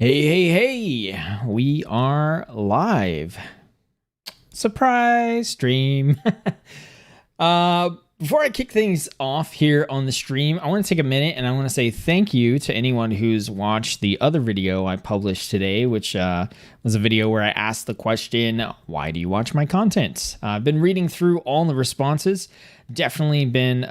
Hey, we are live. Surprise stream. Before I kick things off here on the stream, I want to take a minute and I want to say thank you to anyone who's watched the other video I published today, which was a video where I asked the question, why do you watch my content? I've been reading through all the responses, definitely been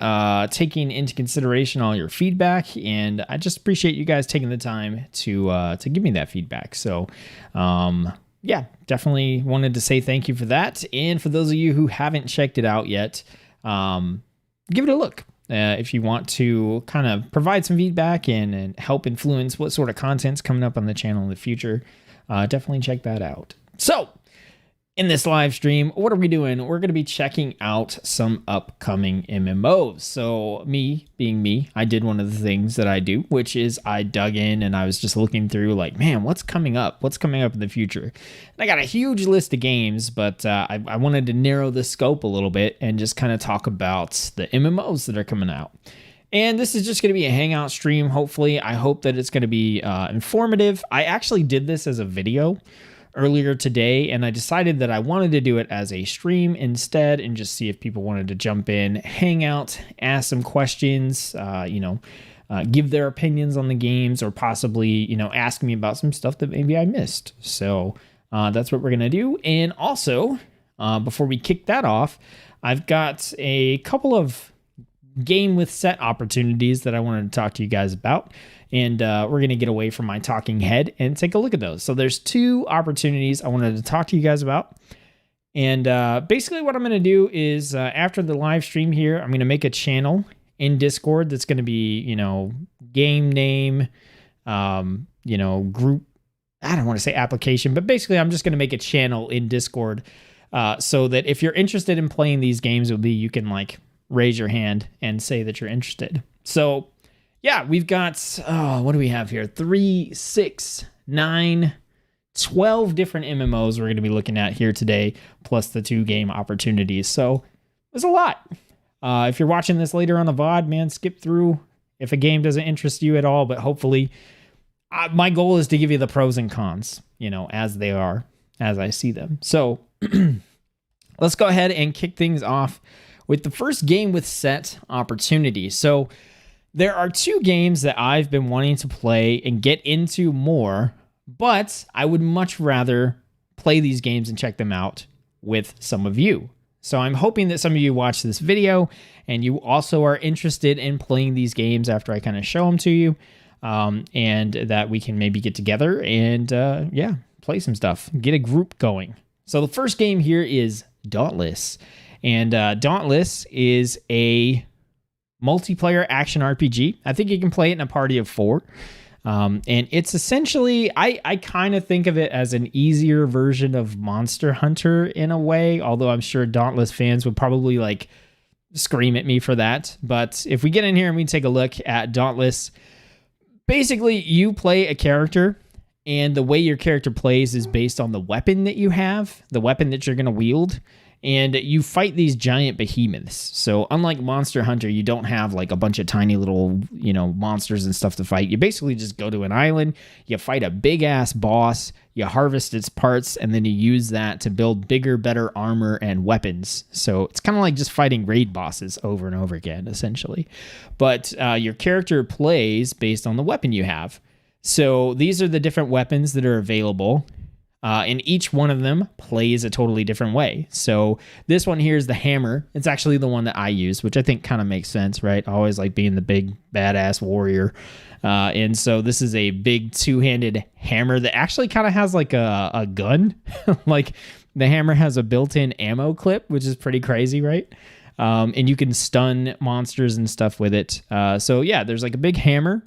taking into consideration all your feedback, and I just appreciate you guys taking the time to give me that feedback. So, yeah, definitely wanted to say thank you for that. And for those of you who haven't checked it out yet, give it a look. If you want to kind of provide some feedback and help influence what sort of content's coming up on the channel in the future, definitely check that out. So, in this live stream, what are we doing? We're going to be checking out some upcoming MMOs. So me being me, I did one of the things that I do, which is I dug in and I was just looking through like, man, what's coming up? What's coming up in the future? And I got a huge list of games, but I wanted to narrow the scope a little bit and just kind of talk about the MMOs that are coming out. And this is just going to be a hangout stream, hopefully. I hope that it's going to be informative. I actually did this as a video earlier today, and I decided that I wanted to do it as a stream instead and just see if people wanted to jump in, hang out, ask some questions, give their opinions on the games, or possibly, ask me about some stuff that maybe I missed. So that's what we're going to do. And also, before we kick that off, I've got a couple of game with Tset opportunities that I wanted to talk to you guys about. And we're going to get away from my talking head and take a look at those. So there's two opportunities I wanted to talk to you guys about. And basically what I'm going to do is after the live stream here, I'm going to make a channel in Discord that's going to be, game name, group. I don't want to say application, but basically I'm just going to make a channel in Discord so that if you're interested in playing these games with me, you can raise your hand and say that you're interested. So yeah, we've got, what do we have here? 3, 6, 9, 12 different MMOs we're going to be looking at here today, plus the 2 game opportunities. So there's a lot. If you're watching this later on the VOD, man, skip through if a game doesn't interest you at all. But hopefully, my goal is to give you the pros and cons, as they are, as I see them. So let's go ahead and kick things off with the first game with Tset opportunity. So there are 2 games that I've been wanting to play and get into more, but I would much rather play these games and check them out with some of you. So I'm hoping that some of you watch this video and you also are interested in playing these games after I kind of show them to you, and that we can maybe get together and play some stuff, get a group going. So the first game here is Dauntless, and Dauntless is a multiplayer action RPG. I think you can play it in a party of 4. And it's essentially, I kind of think of it as an easier version of Monster Hunter in a way, although I'm sure Dauntless fans would probably scream at me for that. But if we get in here and we take a look at Dauntless, basically you play a character, and the way your character plays is based on the weapon that you have, the weapon that you're going to wield. And you fight these giant behemoths. So unlike Monster Hunter, you don't have a bunch of tiny little, monsters and stuff to fight. You basically just go to an island, you fight a big ass boss, you harvest its parts, and then you use that to build bigger, better armor and weapons. So it's kind of like just fighting raid bosses over and over again, essentially. But your character plays based on the weapon you have. So these are the different weapons that are available. And each one of them plays a totally different way. So this one here is the hammer. It's actually the one that I use, which I think kind of makes sense, right? I always like being the big badass warrior. And so this is a big 2-handed hammer that actually kind of has a gun. The hammer has a built-in ammo clip, which is pretty crazy, right? And you can stun monsters and stuff with it. So yeah, there's a big hammer.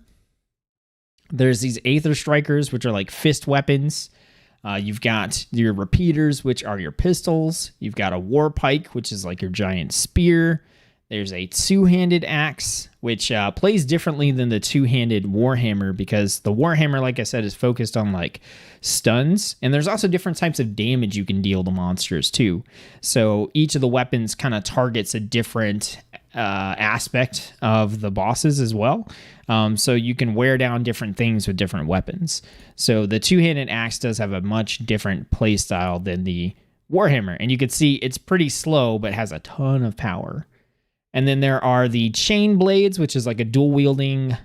There's these Aether Strikers, which are fist weapons. You've got your repeaters, which are your pistols. You've got a war pike, which is your giant spear. There's a 2-handed axe, which plays differently than the 2-handed warhammer, because the warhammer, like I said, is focused on stuns. And there's also different types of damage you can deal to monsters too. So each of the weapons kind of targets a different aspect of the bosses as well. So you can wear down different things with different weapons. So the two-handed axe does have a much different play style than the Warhammer. And you can see it's pretty slow, but has a ton of power. And then there are the chain blades, which is like a dual-wielding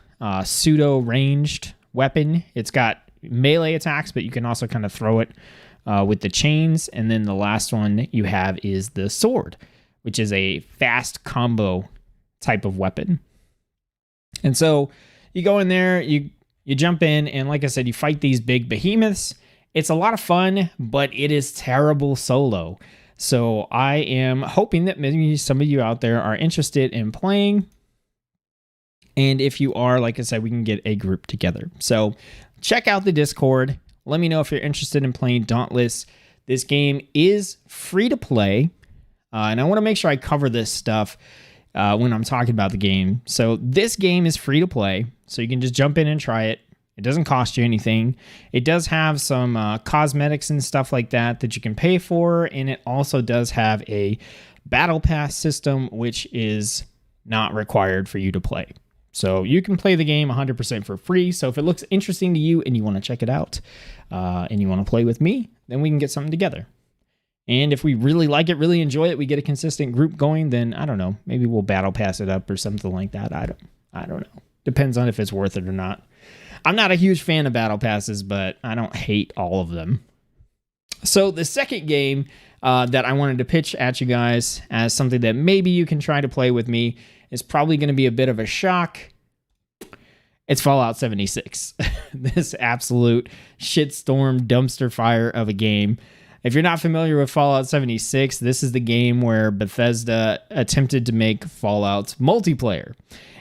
pseudo-ranged weapon. It's got melee attacks, but you can also kind of throw it with the chains. And then the last one you have is the sword, which is a fast combo type of weapon. And so you go in there, you jump in, and like I said, you fight these big behemoths. It's a lot of fun, but it is terrible solo. So I am hoping that maybe some of you out there are interested in playing. And if you are, like I said, we can get a group together. So check out the Discord. Let me know if you're interested in playing Dauntless. This game is free to play. And I want to make sure I cover this stuff when I'm talking about the game. So this game is free to play. So you can just jump in and try it. It doesn't cost you anything. It does have some cosmetics and stuff like that you can pay for. And it also does have a battle pass system, which is not required for you to play. So you can play the game 100% for free. So if it looks interesting to you and you want to check it out and you want to play with me, then we can get something together. And if we really like it, really enjoy it, we get a consistent group going, then I don't know, maybe we'll battle pass it up or something like that. I don't know. Depends on if it's worth it or not. I'm not a huge fan of battle passes, but I don't hate all of them. So the second game that I wanted to pitch at you guys as something that maybe you can try to play with me is probably going to be a bit of a shock. It's Fallout 76. This absolute shitstorm dumpster fire of a game. If you're not familiar with Fallout 76, this is the game where Bethesda attempted to make Fallout multiplayer.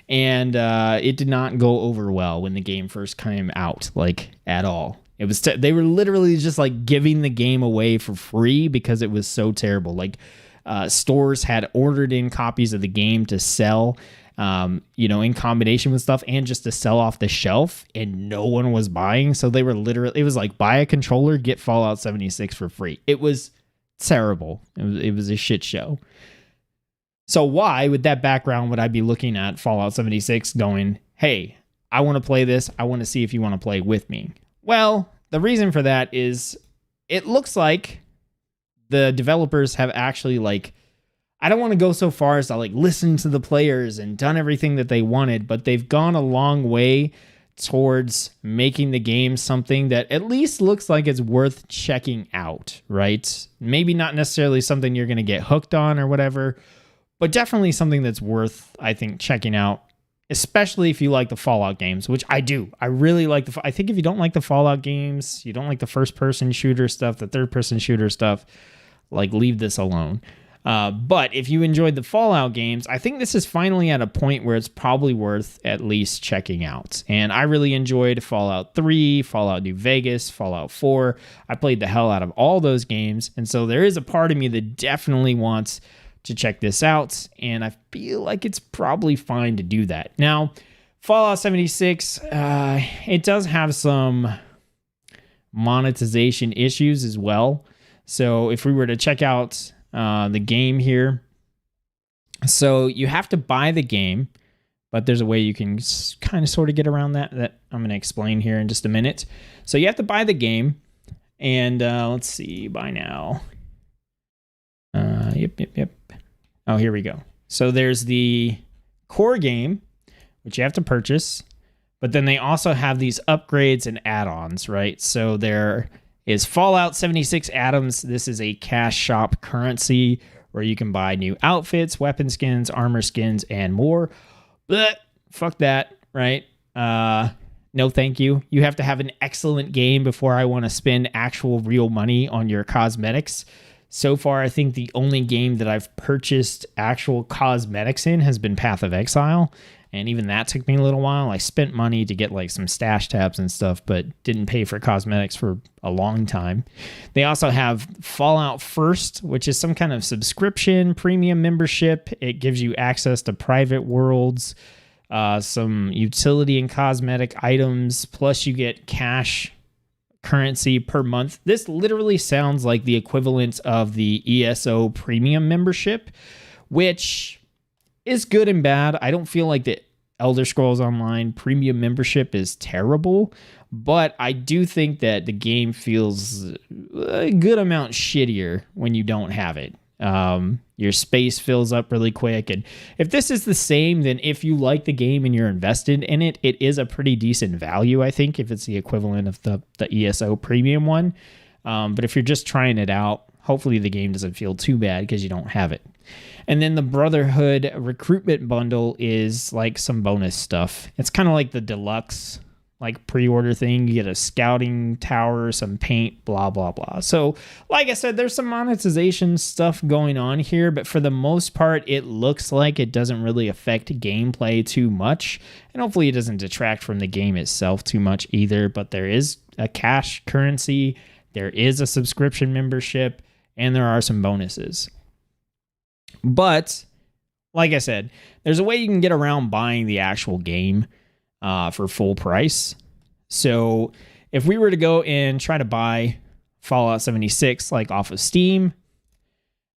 And it did not go over well when the game first came out, like, at all. It was they were literally just like giving the game away for free because it was so terrible. Like, stores had ordered in copies of the game to sell, in combination with stuff and just to sell off the shelf, and no one was buying. So they were literally, it was like, buy a controller, get Fallout 76 for free. It was terrible. It was a shit show. So why, with that background, would I be looking at Fallout 76 going, hey, I want to play this. I want to see if you want to play with me. Well, the reason for that is it looks like the developers have actually, like, I don't want to go so far as to like listen to the players and done everything that they wanted, but they've gone a long way towards making the game something that at least looks like it's worth checking out, right? Maybe not necessarily something you're going to get hooked on or whatever, but definitely something that's worth, I think, checking out, especially if you like the Fallout games, which I do. I really like I think if you don't like the Fallout games, you don't like the first-person shooter stuff, the third-person shooter stuff, like, leave this alone. But if you enjoyed the Fallout games, I think this is finally at a point where it's probably worth at least checking out. And I really enjoyed Fallout 3, Fallout New Vegas, Fallout 4. I played the hell out of all those games. And so there is a part of me that definitely wants to check this out, and I feel like it's probably fine to do that. Now, Fallout 76, it does have some monetization issues as well. So if we were to check out the game here, so you have to buy the game, but there's a way you can kind of sort of get around that I'm going to explain here in just a minute. So you have to buy the game, and let's see, buy now. Yep. Oh, here we go. So there's the core game, which you have to purchase, but then they also have these upgrades and add-ons, right? So there is Fallout 76 Atoms. This is a cash shop currency where you can buy new outfits, weapon skins, armor skins, and more. But fuck that, right? No, thank you. You have to have an excellent game before I want to spend actual real money on your cosmetics. So far, I think the only game that I've purchased actual cosmetics in has been Path of Exile. And even that took me a little while. I spent money to get like some stash tabs and stuff, but didn't pay for cosmetics for a long time. They also have Fallout First, which is some kind of subscription premium membership. It gives you access to private worlds, some utility and cosmetic items, plus you get cash currency per month. This literally sounds like the equivalent of the ESO premium membership, which is good and bad. I don't feel like the Elder Scrolls Online premium membership is terrible, but I do think that the game feels a good amount shittier when you don't have it. Your space fills up really quick, and if this is the same, then if you like the game and you're invested in it, it is a pretty decent value, I think, if it's the equivalent of the ESO premium one. But if you're just trying it out, hopefully the game doesn't feel too bad because you don't have it. And then the Brotherhood recruitment bundle is like some bonus stuff. It's kind of like the deluxe like pre-order thing. You get a scouting tower, some paint, blah, blah, blah. So like I said, there's some monetization stuff going on here, but for the most part, it looks like it doesn't really affect gameplay too much. And hopefully it doesn't detract from the game itself too much either, but there is a cash currency, there is a subscription membership, and there are some bonuses. But like I said, there's a way you can get around buying the actual game for full price. So if we were to go and try to buy Fallout 76 like off of Steam,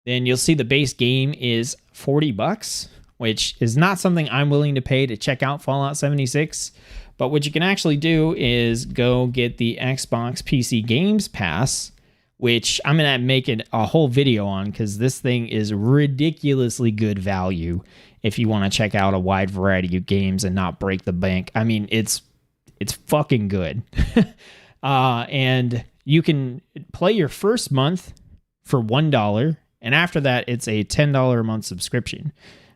then you'll see the base game is $40, which is not something I'm willing to pay to check out Fallout 76. But what you can actually do is go get the Xbox PC Games Pass, which I'm going to make a whole video on because this thing is ridiculously good value if you want to check out a wide variety of games and not break the bank. I mean, it's fucking good. And you can play your first month for $1, and after that, it's a $10 a month subscription,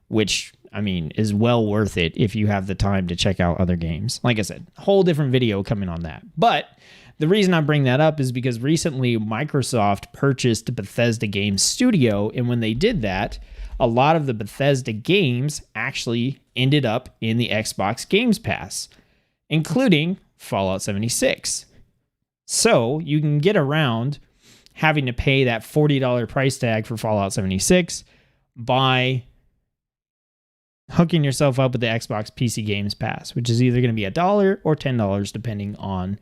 which, I mean, is well worth it if you have the time to check out other games. Like I said, a whole different video coming on that. But the reason I bring that up is because recently Microsoft purchased Bethesda Game Studio, and when they did that, a lot of the Bethesda games actually ended up in the Xbox Games Pass, including Fallout 76. So you can get around having to pay that $40 price tag for Fallout 76 by hooking yourself up with the Xbox PC Games Pass, which is either going to be $1 or $10 depending on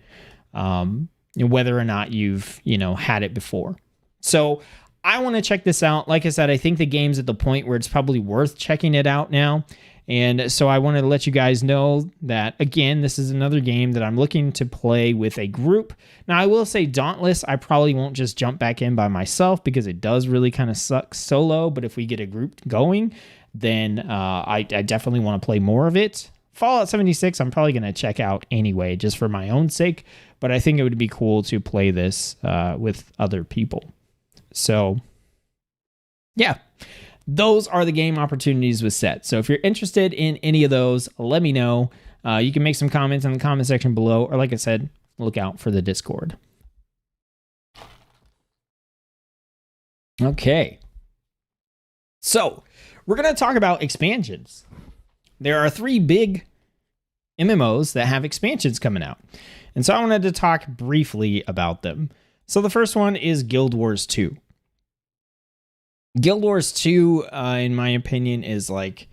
whether or not you've had it before. So I want to check this out. Like I said, I think the game's at the point where it's probably worth checking it out now. And so I wanted to let you guys know that, again, this is another game that I'm looking to play with a group. Now, I will say Dauntless, I probably won't just jump back in by myself because it does really kind of suck solo. But if we get a group going, then I definitely want to play more of it. Fallout 76, I'm probably going to check out anyway, just for my own sake. But I think it would be cool to play this with other people. So, yeah, those are the game opportunities with Tset. So if you're interested in any of those, let me know. You can make some comments in the comment section below, or like I said, look out for the Discord. Okay. So we're going to talk about expansions. There are 3 big MMOs that have expansions coming out. And so I wanted to talk briefly about them. So the first one is Guild Wars 2. Guild Wars 2, in my opinion, is like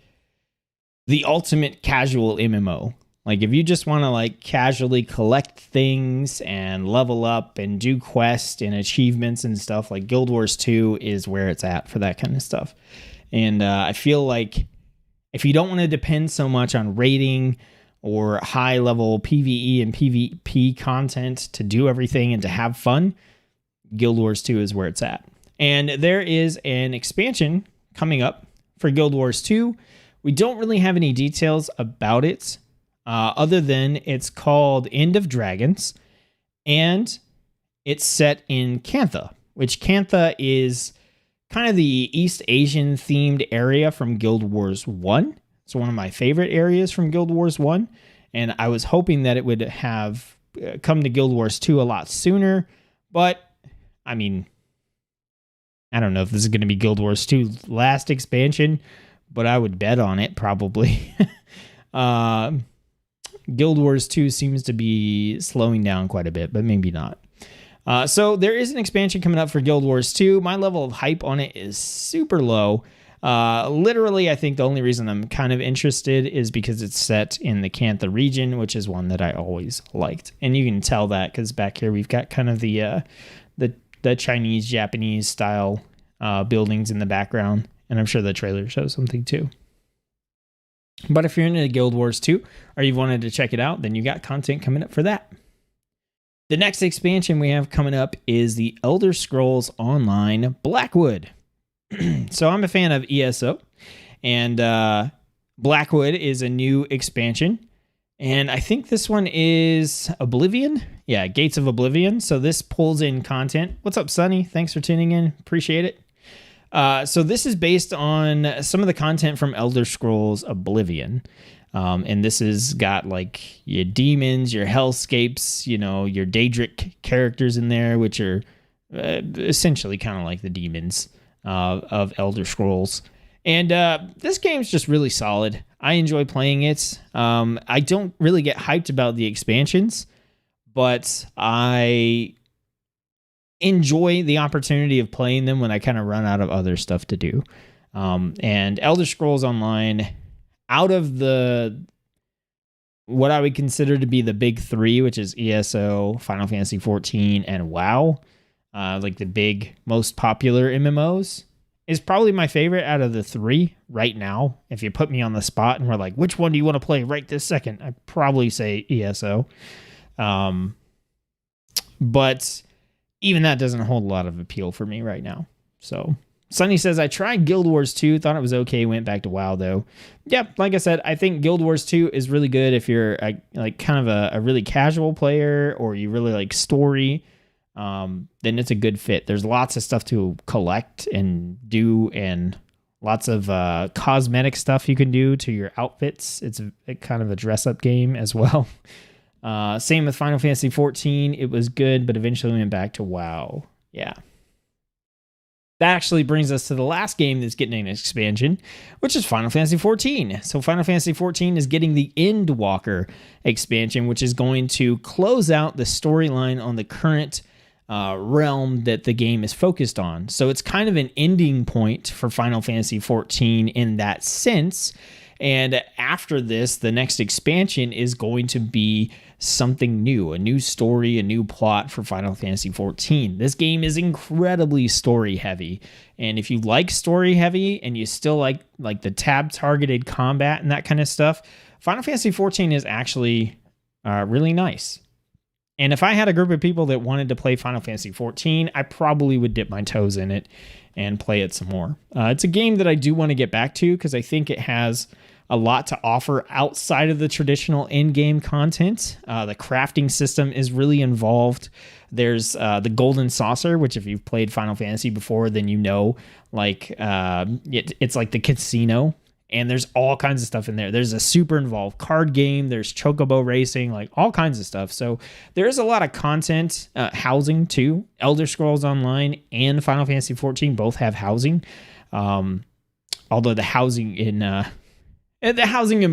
the ultimate casual MMO. Like if you just want to like casually collect things and level up and do quests and achievements and stuff, like Guild Wars 2 is where it's at for that kind of stuff. And I feel like if you don't want to depend so much on raiding or high level PvE and PvP content to do everything and to have fun, Guild Wars 2 is where it's at. And there is an expansion coming up for Guild Wars 2. We don't really have any details about it, other than it's called End of Dragons, and it's set in Cantha, which Cantha is kind of the East Asian themed area from Guild Wars 1. It's one of my favorite areas from Guild Wars 1, and I was hoping that it would have come to Guild Wars 2 a lot sooner, but I mean, I don't know if this is going to be Guild Wars 2's last expansion, but I would bet on it probably. Guild Wars 2 seems to be slowing down quite a bit, but maybe not. So there is an expansion coming up for Guild Wars 2. My level of hype on it is super low. Literally, I think the only reason I'm kind of interested is because it's set in the Cantha region, which is one that I always liked. And you can tell that because back here we've got kind of the Chinese, Japanese style buildings in the background. And I'm sure the trailer shows something too. But if you're into Guild Wars 2 or you wanted to check it out, then you got content coming up for that. The next expansion we have coming up is the Elder Scrolls Online Blackwood. So I'm a fan of ESO, and Blackwood is a new expansion. And I think this one is Oblivion. Yeah, Gates of Oblivion. So this pulls in content. What's up, Sonny? Thanks for tuning in. Appreciate it. So this is based on some of the content from Elder Scrolls Oblivion. And this has got like your demons, your hellscapes, you know, your Daedric characters in there, which are essentially kind of like the demons of Elder Scrolls. And this game's just really solid. I enjoy playing it. I don't really get hyped about the expansions, but I enjoy the opportunity of playing them when I kind of run out of other stuff to do. And Elder Scrolls Online, out of what I would consider to be the big three, which is ESO, Final Fantasy XIV, and WoW, like the big, most popular MMOs, is probably my favorite out of the three right now. If you put me on the spot and we're like, which one do you want to play right this second? I'd probably say ESO. But even that doesn't hold a lot of appeal for me right now. So Sunny says, I tried Guild Wars 2, thought it was okay, went back to WoW though. Yeah, like I said, I think Guild Wars 2 is really good if you're a really casual player or you really like story. Then it's a good fit. There's lots of stuff to collect and do, and lots of cosmetic stuff you can do to your outfits. It's a kind of a dress-up game as well. Same with Final Fantasy XIV. It was good, but eventually went back to WoW. Yeah. That actually brings us to the last game that's getting an expansion, which is Final Fantasy XIV. So Final Fantasy XIV is getting the Endwalker expansion, which is going to close out the storyline on the current realm that the game is focused on. So it's kind of an ending point for Final Fantasy XIV in that sense. And after this, the next expansion is going to be something new, a new story, a new plot for Final Fantasy XIV. This game is incredibly story heavy. And if you like story heavy and you still like the tab targeted combat and that kind of stuff, Final Fantasy XIV is actually really nice. And if I had a group of people that wanted to play Final Fantasy XIV, I probably would dip my toes in it and play it some more. It's a game that I do want to get back to because I think it has a lot to offer outside of the traditional in-game content. The crafting system is really involved. There's the Golden Saucer, which if you've played Final Fantasy before, then you know, it's like the casino. And there's all kinds of stuff in there. There's a super involved card game. There's chocobo racing, like all kinds of stuff. So there's a lot of content, housing too. Elder Scrolls Online and Final Fantasy XIV both have housing. Although the housing in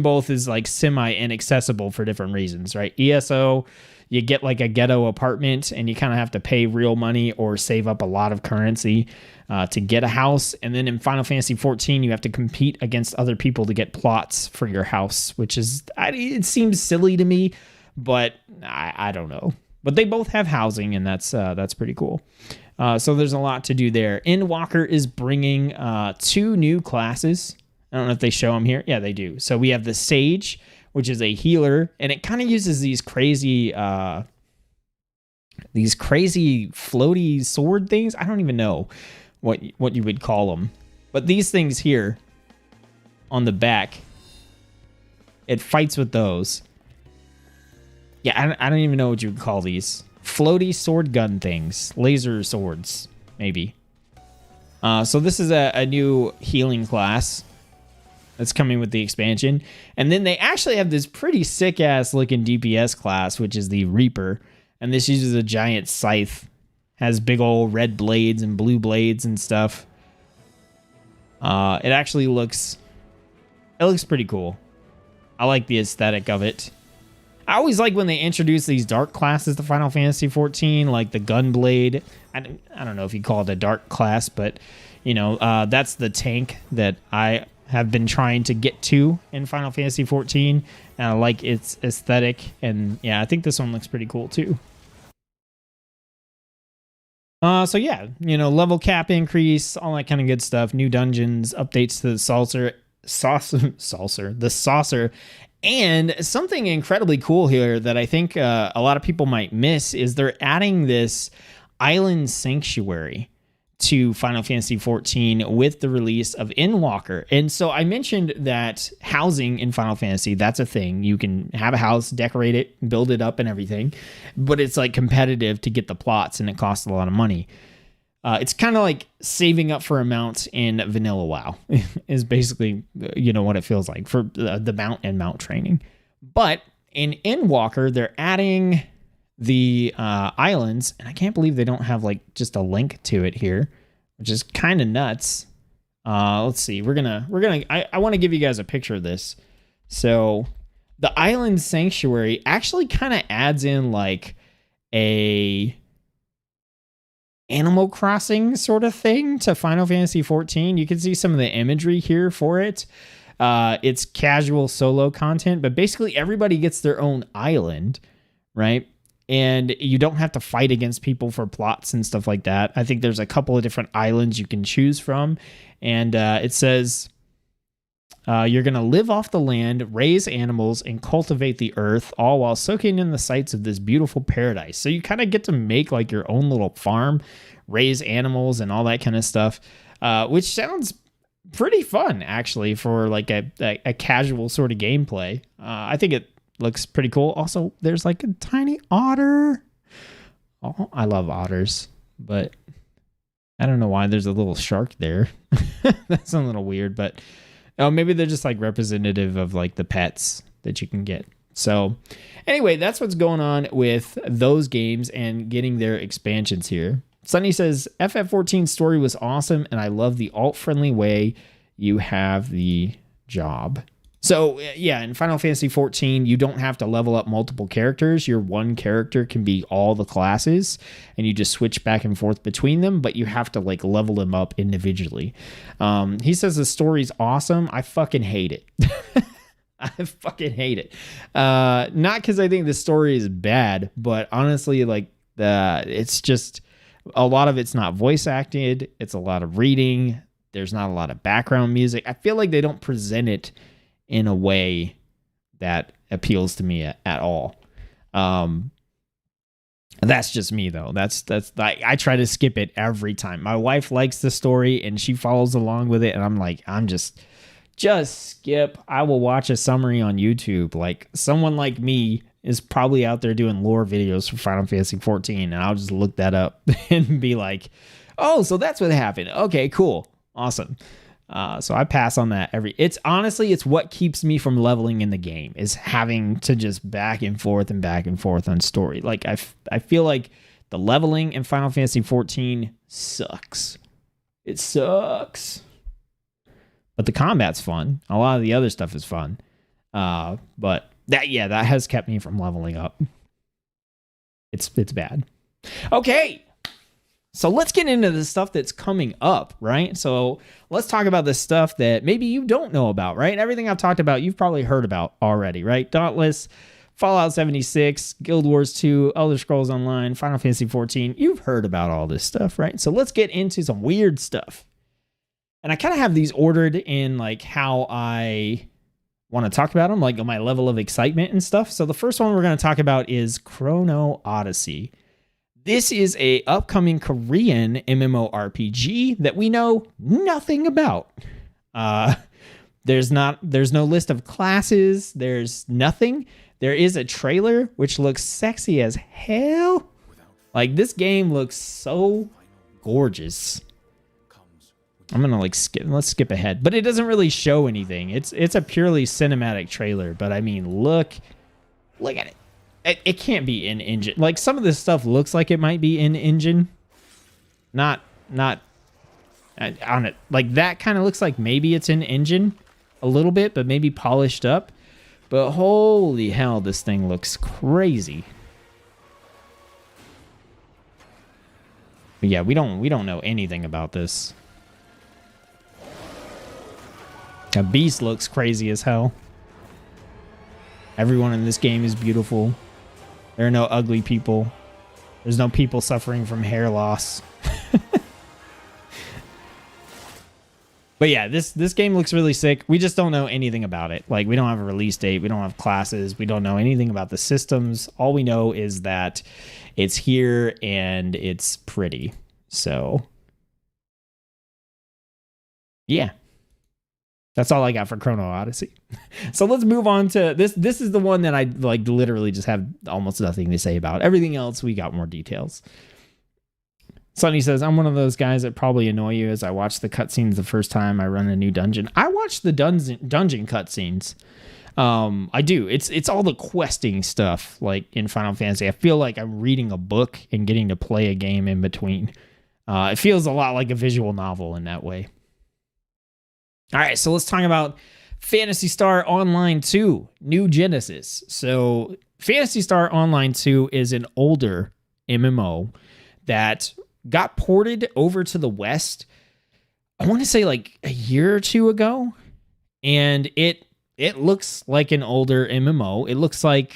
both is like semi inaccessible for different reasons, right? ESO, you get like a ghetto apartment and you kind of have to pay real money or save up a lot of currency to get a house. And then in Final Fantasy XIV, you have to compete against other people to get plots for your house, which is, it seems silly to me, but I don't know. But they both have housing, and that's pretty cool. So there's a lot to do there. Endwalker is bringing 2 new classes. I don't know if they show them here. Yeah, they do. So we have the Sage, which is a healer, and it kind of uses these crazy floaty sword things. I don't even know what you would call them. But these things here on the back, it fights with those. Yeah, I don't even know what you would call these. Floaty sword gun things. Laser swords, maybe. So this is a new healing class that's coming with the expansion. And then they actually have this pretty sick-ass looking DPS class, which is the Reaper. And this uses a giant scythe. Has big old red blades and blue blades and stuff. It actually looks pretty cool. I like the aesthetic of it. I always like when they introduce these dark classes to Final Fantasy XIV, like the Gunblade. I don't know if you call it a dark class, but you know, that's the tank that I have been trying to get to in Final Fantasy XIV. And I like its aesthetic, and yeah, I think this one looks pretty cool too. So yeah, you know, level cap increase, all that kind of good stuff. New dungeons, updates to the saucer. the saucer. And something incredibly cool here that I think a lot of people might miss is they're adding this island sanctuary to Final Fantasy XIV with the release of Endwalker. And so I mentioned that housing in Final Fantasy, that's a thing. You can have a house, decorate it, build it up and everything, but it's like competitive to get the plots and it costs a lot of money. It's kind of like saving up for a mount in Vanilla WoW is basically, what it feels like for the mount and mount training. But in Endwalker, they're adding the islands, and I can't believe they don't have like just a link to it here, which is kind of nuts. Let's see. I want to give you guys a picture of this. So the island sanctuary actually kind of adds in like a Animal Crossing sort of thing to Final Fantasy XIV. You can see some of the imagery here for it. It's casual solo content, but basically everybody gets their own island, right? And you don't have to fight against people for plots and stuff like that. I think there's a couple of different islands you can choose from. And it says you're going to live off the land, raise animals, and cultivate the earth, all while soaking in the sights of this beautiful paradise. So you kind of get to make like your own little farm, raise animals, and all that kind of stuff, which sounds pretty fun, actually, for like a casual sort of gameplay. I think it looks pretty cool. Also, there's like a tiny otter. Oh, I love otters, but I don't know why there's a little shark there. That's a little weird, but maybe they're just like representative of like the pets that you can get. So anyway, that's what's going on with those games and getting their expansions here. Sunny says, FF14 story was awesome, and I love the alt-friendly way you have the job. So, yeah, in Final Fantasy XIV, you don't have to level up multiple characters. Your one character can be all the classes, and you just switch back and forth between them, but you have to, like, level them up individually. He says the story's awesome. I fucking hate it. I fucking hate it. Not because I think the story is bad, but honestly, like, it's just... a lot of it's not voice acted. It's a lot of reading. There's not a lot of background music. I feel like they don't present it in a way that appeals to me at all. That's just me though. That's I try to skip it every time. My wife likes the story and she follows along with it, and I'm like, I'm just skip. I will watch a summary on YouTube. Like someone like me is probably out there doing lore videos for Final Fantasy XIV, and I'll just look that up and be like, oh, so that's what happened. Okay, cool. Awesome. So I pass on that it's what keeps me from leveling in the game, is having to just back and forth on story. Like I feel like the leveling in Final Fantasy XIV sucks. It sucks. But the combat's fun. A lot of the other stuff is fun. But that has kept me from leveling up. It's bad. Okay. So let's get into the stuff that's coming up, right? So let's talk about the stuff that maybe you don't know about, right? Everything I've talked about, you've probably heard about already, right? Dauntless, Fallout 76, Guild Wars 2, Elder Scrolls Online, Final Fantasy 14. You've heard about all this stuff, right? So let's get into some weird stuff. And I kind of have these ordered in like how I want to talk about them, like my level of excitement and stuff. So the first one we're going to talk about is Chrono Odyssey. This is a upcoming Korean MMORPG that we know nothing about. There's no list of classes. There's nothing. There is a trailer which looks sexy as hell. Like this game looks so gorgeous. I'm gonna let's skip ahead, but it doesn't really show anything. It's a purely cinematic trailer, but I mean, look at it. It can't be in engine. Like some of this stuff looks like it might be in engine. Not on it. Like that kind of looks like maybe it's in engine a little bit, but maybe polished up. But holy hell, this thing looks crazy. But yeah, we don't know anything about this. A beast looks crazy as hell. Everyone in this game is beautiful. There are no ugly people. There's no people suffering from hair loss. But yeah, this game looks really sick. We just don't know anything about it. Like, we don't have a release date. We don't have classes. We don't know anything about the systems. All we know is that it's here and it's pretty. So, yeah. That's all I got for Chrono Odyssey. So let's move on to this. This is the one that I like literally just have almost nothing to say about. Everything else, we got more details. Sonny says, I'm one of those guys that probably annoy you as I watch the cutscenes the first time I run a new dungeon. I watch the dungeon cutscenes. I do. It's all the questing stuff like in Final Fantasy. I feel like I'm reading a book and getting to play a game in between. It feels a lot like a visual novel in that way. All right, so let's talk about Phantasy Star Online 2, New Genesis. So Phantasy Star Online 2 is an older MMO that got ported over to the West, I want to say like a year or two ago. And it looks like an older MMO. It looks like,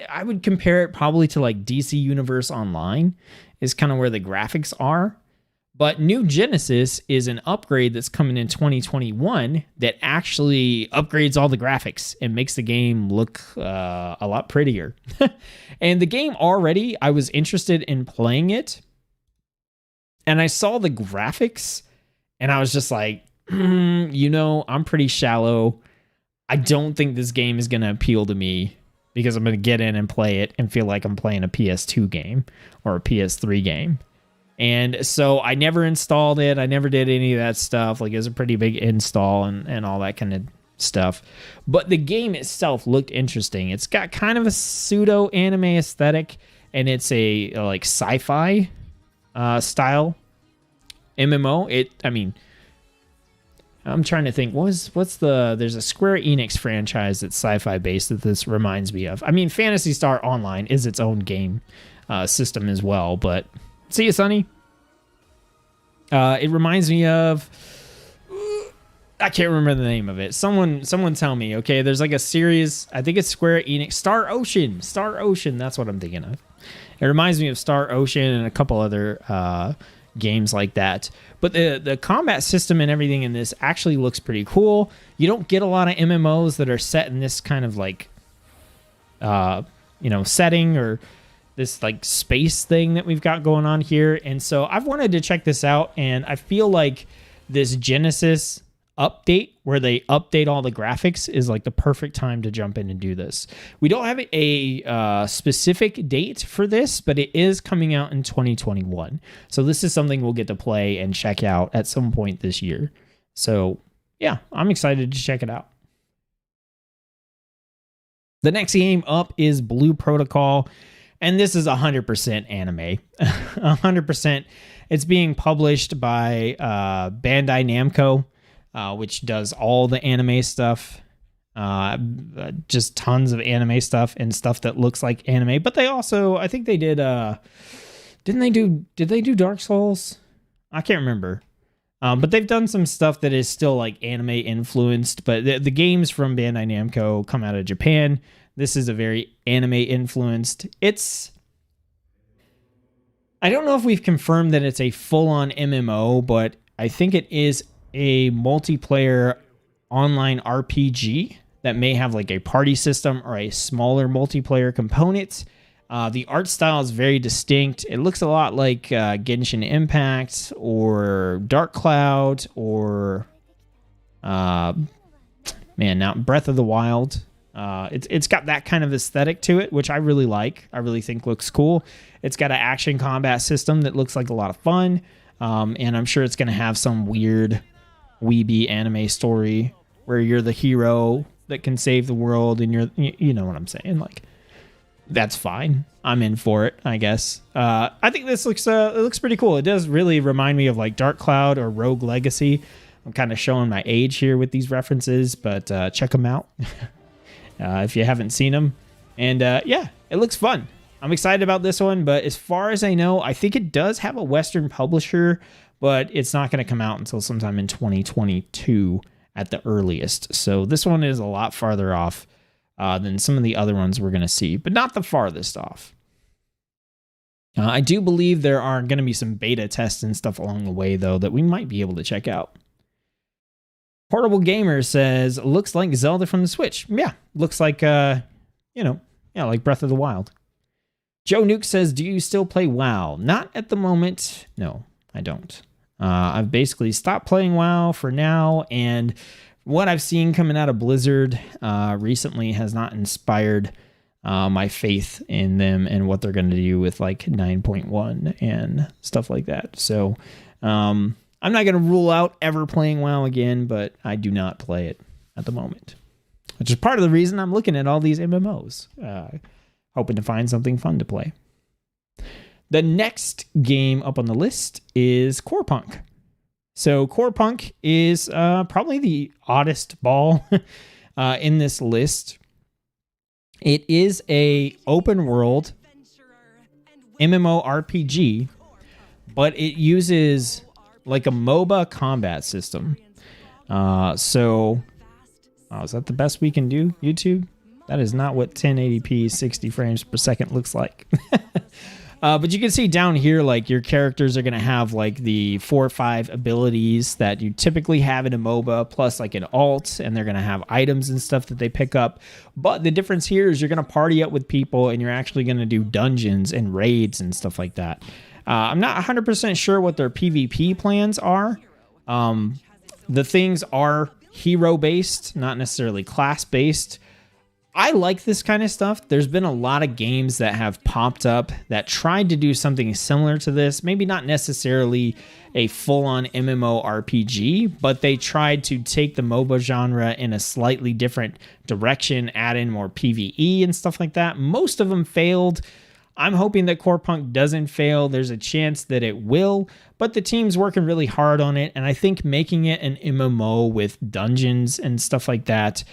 I would compare it probably to like DC Universe Online is kind of where the graphics are. But New Genesis is an upgrade that's coming in 2021 that actually upgrades all the graphics and makes the game look a lot prettier. And the game already, I was interested in playing it. And I saw the graphics and I was just like, I'm pretty shallow. I don't think this game is going to appeal to me because I'm going to get in and play it and feel like I'm playing a PS2 game or a PS3 game. And so I never installed it. I never did any of that stuff. Like, it was a pretty big install and all that kind of stuff. But the game itself looked interesting. It's got kind of a pseudo anime aesthetic, and it's a like sci-fi style MMO. I'm trying to think. There's a Square Enix franchise that's sci-fi based that this reminds me of. Phantasy Star Online is its own game system as well, but see you, Sonny. It reminds me of, I can't remember the name of it. Someone tell me, okay? There's like a series, I think it's Square Enix, Star Ocean, that's what I'm thinking of. It reminds me of Star Ocean and a couple other games like that. But the combat system and everything in this actually looks pretty cool. You don't get a lot of MMOs that are set in this kind of like, setting or this like space thing that we've got going on here. And so I've wanted to check this out, and I feel like this Genesis update where they update all the graphics is like the perfect time to jump in and do this. We don't have a specific date for this, but it is coming out in 2021. So this is something we'll get to play and check out at some point this year. So yeah, I'm excited to check it out. The next game up is Blue Protocol. And this is 100% anime. 100%. It's being published by Bandai Namco, which does all the anime stuff. Just tons of anime stuff and stuff that looks like anime. But they also, I think they did, did they do Dark Souls? I can't remember. But they've done some stuff that is still like anime influenced. But the games from Bandai Namco come out of Japan. This is a very anime influenced. I don't know if we've confirmed that it's a full-on MMO, but I think it is a multiplayer online RPG that may have like a party system or a smaller multiplayer component. The art style is very distinct. It looks a lot like Genshin Impact or Dark Cloud or Breath of the Wild. It's got that kind of aesthetic to it, which I really like. I really think looks cool. It's got an action combat system that looks like a lot of fun. And I'm sure it's going to have some weird weeby anime story where you're the hero that can save the world and you know what I'm saying? Like, that's fine. I'm in for it, I guess. I think this looks pretty cool. It does really remind me of like Dark Cloud or Rogue Legacy. I'm kind of showing my age here with these references, but check them out. If you haven't seen them. And yeah, it looks fun. I'm excited about this one, but as far as I know, I think it does have a Western publisher, but it's not going to come out until sometime in 2022 at the earliest. So this one is a lot farther off than some of the other ones we're going to see, but not the farthest off. I do believe there are going to be some beta tests and stuff along the way, though, that we might be able to check out. Portable Gamer says, looks like Zelda from the Switch. Yeah, looks like, like Breath of the Wild. Joe Nuke says, do you still play WoW? Not at the moment. No, I don't. I've basically stopped playing WoW for now, and what I've seen coming out of Blizzard recently has not inspired my faith in them and what they're going to do with like 9.1 and stuff like that. So I'm not going to rule out ever playing WoW again, but I do not play it at the moment, which is part of the reason I'm looking at all these MMOs, hoping to find something fun to play. The next game up on the list is Corepunk. So Corepunk is probably the oddest ball in this list. It is a open world MMORPG, but it uses like a MOBA combat system. Is that the best we can do, YouTube? That is not what 1080p 60 frames per second looks like. But you can see down here, like your characters are going to have like the 4 or 5 abilities that you typically have in a MOBA, plus like an alt, and they're going to have items and stuff that they pick up. But the difference here is you're going to party up with people, and you're actually going to do dungeons and raids and stuff like that. I'm not 100% sure what their PvP plans are. The things are hero-based, not necessarily class-based. I like this kind of stuff. There's been a lot of games that have popped up that tried to do something similar to this. Maybe not necessarily a full-on MMORPG, but they tried to take the MOBA genre in a slightly different direction, add in more PvE and stuff like that. Most of them failed. I'm hoping that Corepunk doesn't fail. There's a chance that it will, but the team's working really hard on it, and I think making it an MMO with dungeons and stuff like that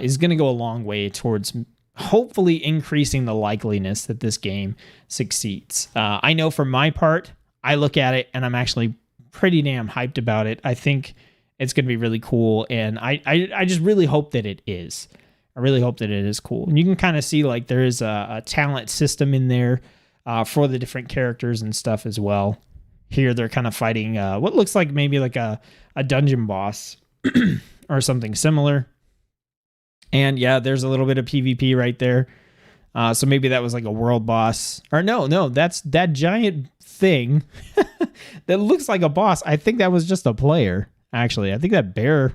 is going to go a long way towards hopefully increasing the likeliness that this game succeeds. I know for my part, I look at it and I'm actually pretty damn hyped about it. I think it's going to be really cool, and I just really hope that it is. I really hope that it is cool. And you can kind of see like there is a talent system in there for the different characters and stuff as well. Here they're kind of fighting what looks like maybe like a dungeon boss or something similar. And yeah, there's a little bit of PvP right there. So maybe that was like a world boss. Or no, that's that giant thing that looks like a boss. I think that was just a player, actually. I think that bear...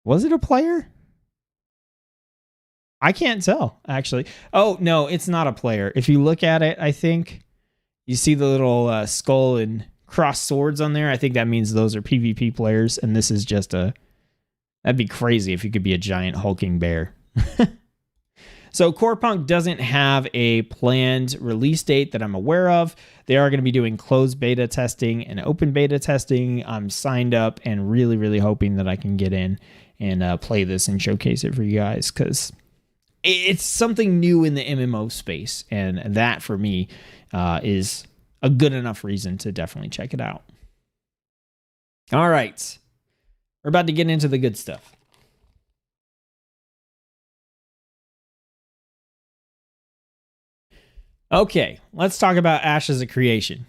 Was it a player? I can't tell, actually. Oh, no, it's not a player. If you look at it, I think you see the little skull and crossed swords on there. I think that means those are PvP players, and this is just a... That'd be crazy if you could be a giant hulking bear. So Corepunk doesn't have a planned release date that I'm aware of. They are going to be doing closed beta testing and open beta testing. I'm signed up and really, really hoping that I can get in and play this and showcase it for you guys, because it's something new in the MMO space, and that for me is a good enough reason to definitely check it out. All right, we're about to get into the good stuff. Okay, let's talk about Ashes of Creation.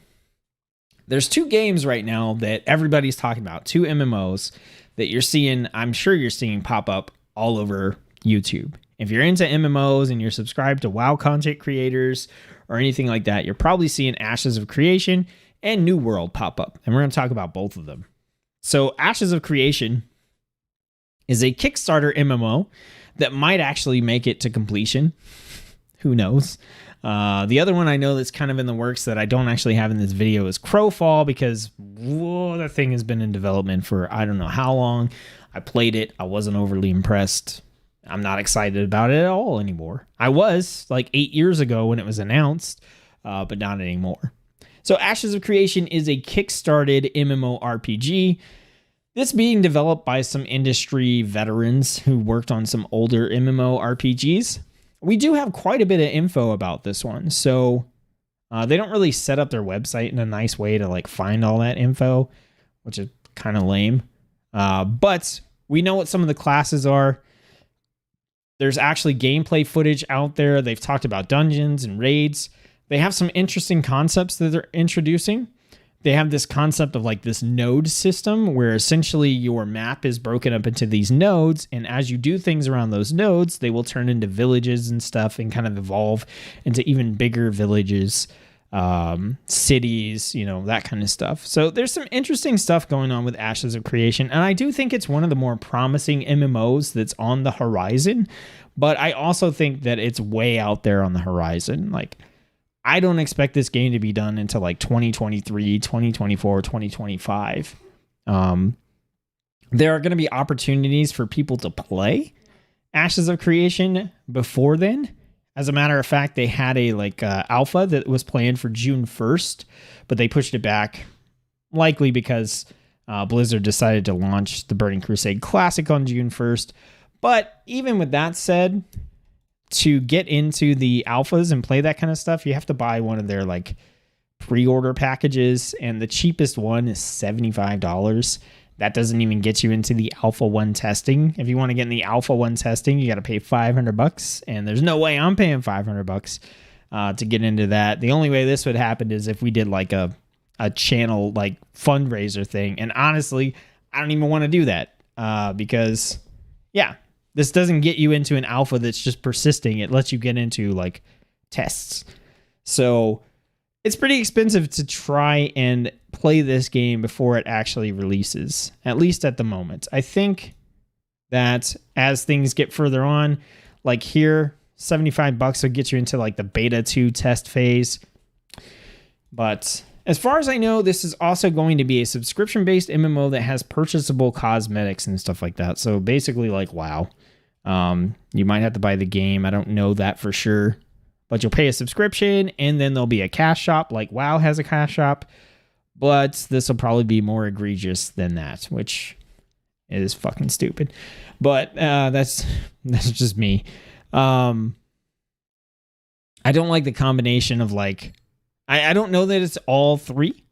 There's 2 games right now that everybody's talking about, 2 MMOs that you're seeing, I'm sure you're seeing pop up all over YouTube. If you're into MMOs and you're subscribed to WoW content creators or anything like that, you're probably seeing Ashes of Creation and New World pop up. And we're going to talk about both of them. So Ashes of Creation is a Kickstarter MMO that might actually make it to completion. Who knows? The other one I know that's kind of in the works that I don't actually have in this video is Crowfall, because that thing has been in development for I don't know how long. I played it. I wasn't overly impressed. I'm not excited about it at all anymore. I was like 8 years ago when it was announced, but not anymore. So Ashes of Creation is a kickstarted MMORPG. This being developed by some industry veterans who worked on some older MMORPGs. We do have quite a bit of info about this one. So they don't really set up their website in a nice way to like find all that info, which is kind of lame. But we know what some of the classes are. There's actually gameplay footage out there. They've talked about dungeons and raids. They have some interesting concepts that they're introducing. they have this concept of like this node system where essentially your map is broken up into these nodes. And as you do things around those nodes, they will turn into villages and stuff and kind of evolve into even bigger villages, cities, that kind of stuff. So there's some interesting stuff going on with Ashes of Creation. And I do think it's one of the more promising MMOs that's on the horizon. But I also think that it's way out there on the horizon. Like, I don't expect this game to be done until like 2023, 2024, 2025. There are going to be opportunities for people to play Ashes of Creation before then. As a matter of fact, they had a alpha that was planned for June 1st, but they pushed it back, likely because Blizzard decided to launch the Burning Crusade Classic on June 1st. But even with that said, to get into the alphas and play that kind of stuff, you have to buy one of their like pre-order packages, and the cheapest one is $75. That doesn't even get you into the Alpha 1 testing. If you want to get in the Alpha 1 testing, you got to pay $500, and there's no way I'm paying $500 to get into that. The only way this would happen is if we did like a channel like fundraiser thing, and honestly, I don't even want to do that because, yeah, this doesn't get you into an alpha that's just persisting. It lets you get into like tests. So it's pretty expensive to try and play this game before it actually releases, at least at the moment. I think that as things get further on, like here, $75 will get you into like the beta 2 test phase. But as far as I know, this is also going to be a subscription-based MMO that has purchasable cosmetics and stuff like that. So basically like WoW. You might have to buy the game. I don't know that for sure. But you'll pay a subscription, and then there'll be a cash shop. Like WoW has a cash shop. But this will probably be more egregious than that, which is fucking stupid. But that's just me. I don't like the combination of like... I don't know that it's all three,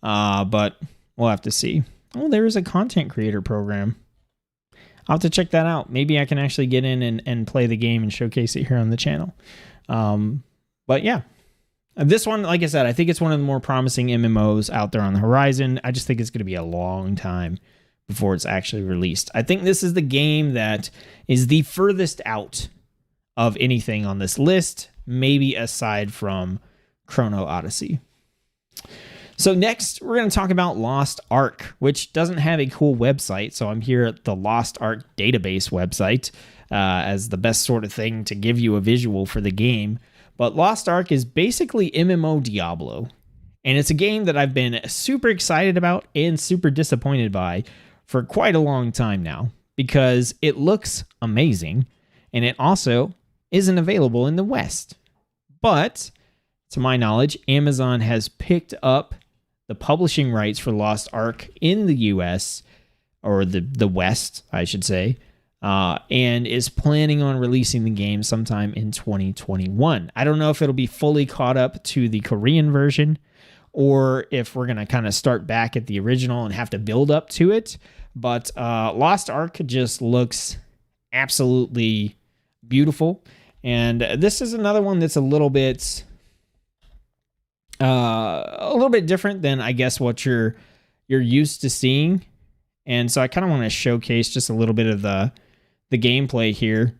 but we'll have to see. Oh, there is a content creator program. I'll have to check that out. Maybe I can actually get in and play the game and showcase it here on the channel. But yeah, this one, like I said, I think it's one of the more promising MMOs out there on the horizon. I just think it's going to be a long time before it's actually released. I think this is the game that is the furthest out of anything on this list, maybe aside from Chrono Odyssey. So next, we're going to talk about Lost Ark, which doesn't have a cool website. So I'm here at the Lost Ark database website as the best sort of thing to give you a visual for the game. But Lost Ark is basically MMO Diablo. And it's a game that I've been super excited about and super disappointed by for quite a long time now, because it looks amazing and it also isn't available in the West. But to my knowledge, Amazon has picked up the publishing rights for Lost Ark in the US, or the West, I should say, and is planning on releasing the game sometime in 2021. I don't know if it'll be fully caught up to the Korean version, or if we're going to kind of start back at the original and have to build up to it. But Lost Ark just looks absolutely beautiful. And this is another one that's a little bit different than, I guess, what you're used to seeing. And so I kind of want to showcase just a little bit of the gameplay here.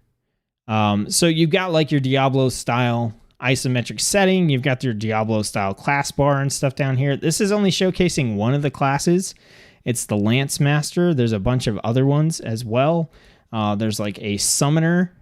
So you've got like your Diablo style isometric setting. You've got your Diablo style class bar and stuff down here. This is only showcasing one of the classes. It's the Lance Master. There's a bunch of other ones as well. There's like a summoner,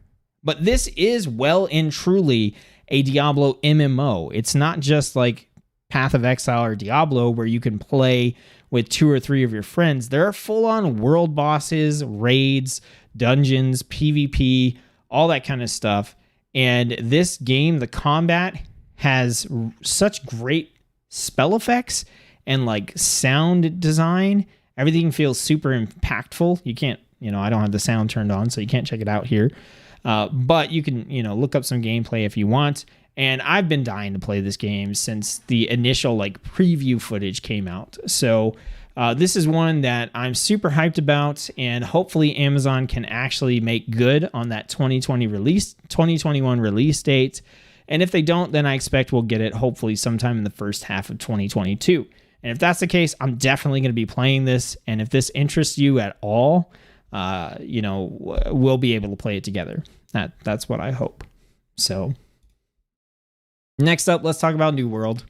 but this is well and truly a Diablo MMO. It's not just like Path of Exile or Diablo where you can play with 2 or 3 of your friends. There are full-on world bosses, raids, dungeons, PvP, all that kind of stuff. And this game, the combat, has such great spell effects and like sound design. Everything feels super impactful. You can't, I don't have the sound turned on, so you can't check it out here. But you can, look up some gameplay if you want. And I've been dying to play this game since the initial like preview footage came out. So this is one that I'm super hyped about, and hopefully Amazon can actually make good on that 2021 release date. And if they don't, then I expect we'll get it hopefully sometime in the first half of 2022. And if that's the case, I'm definitely going to be playing this. And if this interests you at all, we'll be able to play it together. That's what I hope. So next up, let's talk about New World.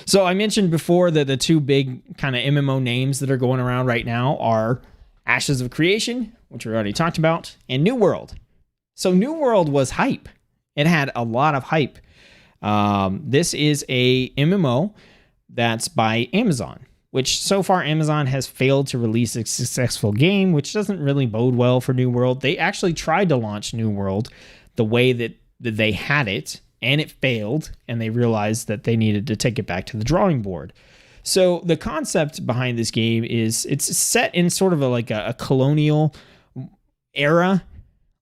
So I mentioned before that the two big kind of MMO names that are going around right now are Ashes of Creation, which we already talked about, and New World. So New World was hype. It had a lot of hype. This is a MMO that's by Amazon, which so far Amazon has failed to release a successful game, which doesn't really bode well for New World. They actually tried to launch New World the way that they had it, and it failed, and they realized that they needed to take it back to the drawing board. So the concept behind this game is it's set in sort of a colonial era,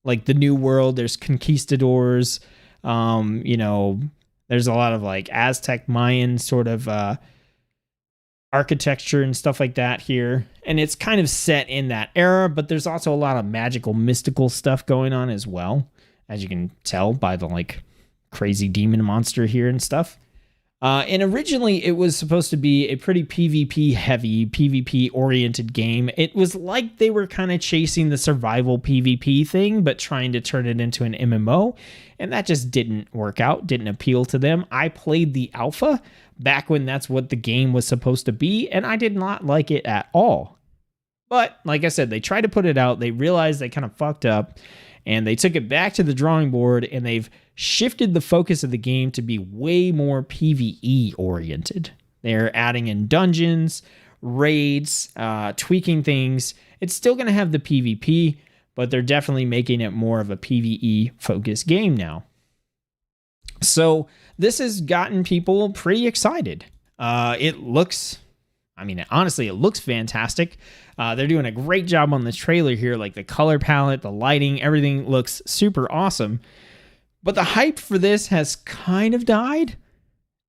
like the New World. There's conquistadors, there's a lot of like Aztec Mayan sort of architecture and stuff like that here. And it's kind of set in that era, but there's also a lot of magical, mystical stuff going on as well, as you can tell by the like crazy demon monster here and stuff. And originally it was supposed to be a pretty PvP heavy, PvP oriented game. It was like they were kind of chasing the survival PvP thing, but trying to turn it into an MMO. And that just didn't work out, didn't appeal to them. I played the alpha back when that's what the game was supposed to be, and I did not like it at all. But like I said, they tried to put it out. They realized they kind of fucked up, and they took it back to the drawing board, and they've shifted the focus of the game to be way more PvE oriented. They're adding in dungeons, raids, tweaking things. It's still going to have the PvP, but they're definitely making it more of a PvE focused game now. So this has gotten people pretty excited. It looks fantastic. They're doing a great job on this trailer here. Like the color palette, the lighting, everything looks super awesome. But the hype for this has kind of died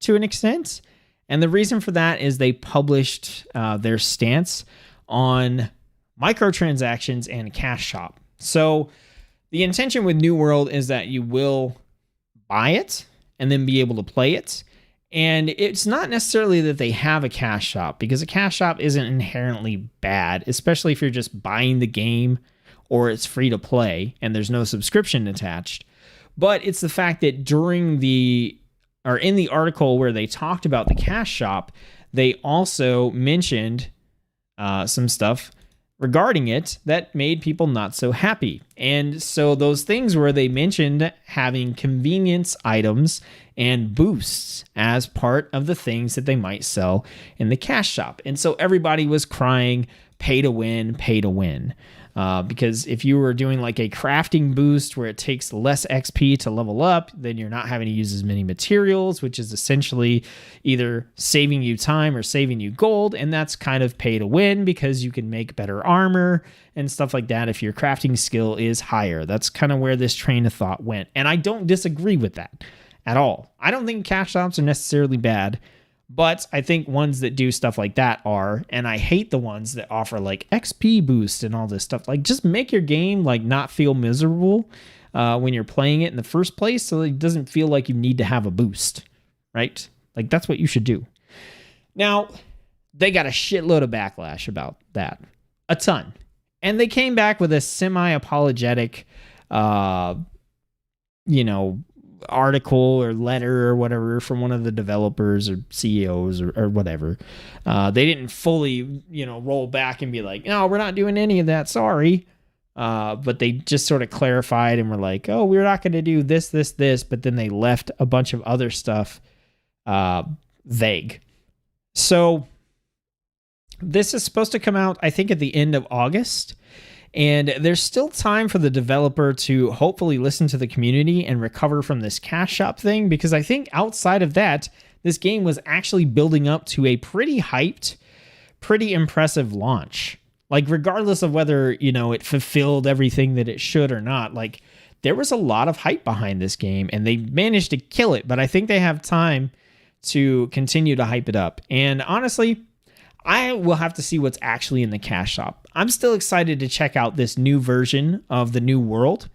to an extent. And the reason for that is they published their stance on microtransactions and cash shop. So the intention with New World is that you will buy it and then be able to play it. And it's not necessarily that they have a cash shop, because a cash shop isn't inherently bad, especially if you're just buying the game or it's free to play and there's no subscription attached. But it's the fact that in the article where they talked about the cash shop, they also mentioned some stuff regarding it that made people not so happy. And so those things where they mentioned having convenience items and boosts as part of the things that they might sell in the cash shop. And so everybody was crying, pay to win, pay to win. Because if you were doing like a crafting boost where it takes less XP to level up, then you're not having to use as many materials, which is essentially either saving you time or saving you gold. And that's kind of pay to win because you can make better armor and stuff like that if your crafting skill is higher. That's kind of where this train of thought went. And I don't disagree with that at all. I don't think cash shops are necessarily bad. But I think ones that do stuff like that are, and I hate the ones that offer like XP boost and all this stuff. Like just make your game like not feel miserable when you're playing it in the first place, so it doesn't feel like you need to have a boost, right? Like that's what you should do. Now, they got a shitload of backlash about that, a ton. And they came back with a semi-apologetic, article or letter or whatever from one of the developers or CEOs or whatever. They didn't fully, roll back and be like, no, we're not doing any of that. Sorry. But they just sort of clarified and were like, oh, we're not going to do this. But then they left a bunch of other stuff vague. So this is supposed to come out, I think, at the end of August. And there's still time for the developer to hopefully listen to the community and recover from this cash shop thing, because I think outside of that, this game was actually building up to a pretty hyped, pretty impressive launch. Like, regardless of whether, it fulfilled everything that it should or not, like, there was a lot of hype behind this game, and they managed to kill it. But I think they have time to continue to hype it up. And honestly, I will have to see what's actually in the cash shop. I'm still excited to check out this new version of the New World.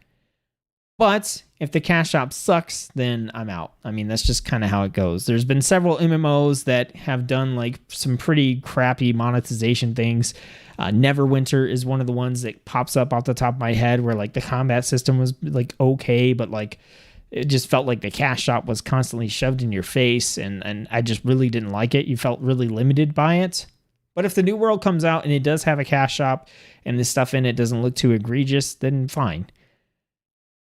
But if the cash shop sucks, then I'm out. I mean, that's just kind of how it goes. There's been several MMOs that have done like some pretty crappy monetization things. Neverwinter is one of the ones that pops up off the top of my head, where like the combat system was like okay, but like it just felt like the cash shop was constantly shoved in your face, and I just really didn't like it. You felt really limited by it. But if the new world comes out and it does have a cash shop and the stuff in it doesn't look too egregious, then fine.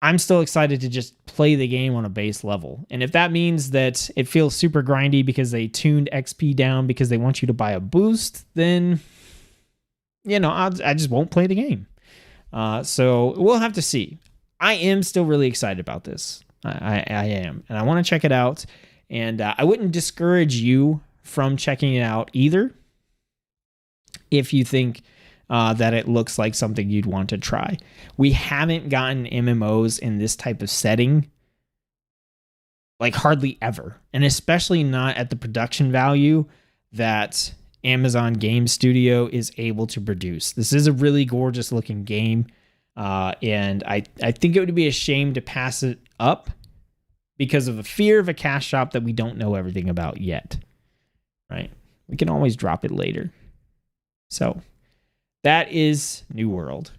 I'm still excited to just play the game on a base level. And if that means that it feels super grindy because they tuned XP down because they want you to buy a boost, then, you know, I just won't play the game. So we'll have to see. I am still really excited about this. I am. And I want to check it out. And I wouldn't discourage you from checking it out either if you think that it looks like something you'd want to try. We haven't gotten MMOs in this type of setting like hardly ever, and especially not at the production value that Amazon Game Studio is able to produce. This is a really gorgeous looking game, and I think it would be a shame to pass it up because of a fear of a cash shop that we don't know everything about yet, right? We can always drop it later. So that is New World.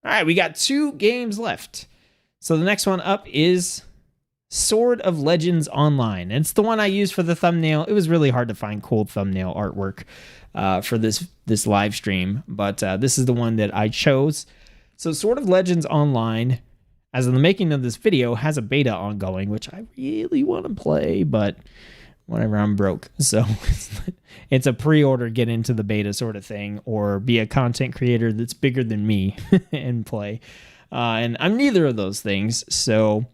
All right, we got 2 games left. So the next one up is Sword of Legends Online. And it's the one I used for the thumbnail. It was really hard to find cool thumbnail artwork for this live stream, but this is the one that I chose. So Sword of Legends Online, as in the making of this video, has a beta ongoing, which I really want to play, but whatever, I'm broke. So it's a pre-order, get into the beta sort of thing, or be a content creator that's bigger than me and play. And I'm neither of those things, so,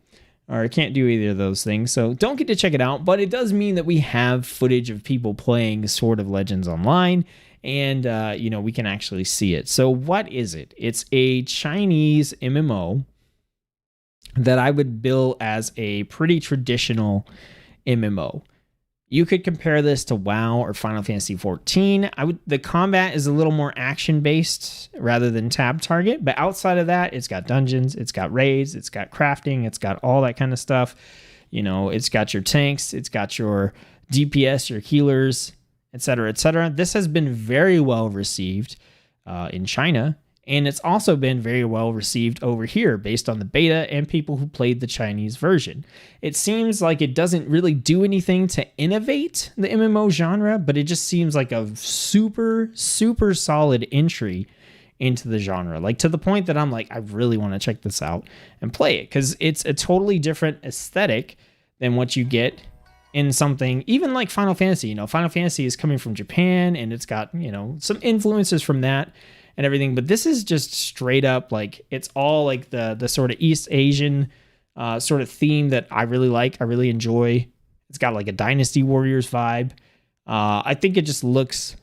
or I can't do either of those things. So don't get to check it out, but it does mean that we have footage of people playing Sword of Legends Online, and, you know, we can actually see it. So what is it? It's a Chinese MMO that I would bill as a pretty traditional MMO. You could compare this to WoW or Final Fantasy XIV. The combat is a little more action-based rather than tab target, but outside of that, it's got dungeons, it's got raids, it's got crafting, it's got all that kind of stuff. You know, it's got your tanks, it's got your DPS, your healers, etc., etc. This has been very well received in China, and it's also been very well received over here based on the beta and people who played the Chinese version. It seems like it doesn't really do anything to innovate the MMO genre, but it just seems like a super, super solid entry into the genre. Like, to the point that I'm like, I really want to check this out and play it, because it's a totally different aesthetic than what you get in something even like Final Fantasy. You know, Final Fantasy is coming from Japan, and it's got, you know, some influences from that and everything, but this is just straight up like, it's all like the sort of East Asian sort of theme that I really like, I really enjoy. It's got like a Dynasty Warriors vibe. I think it just looks,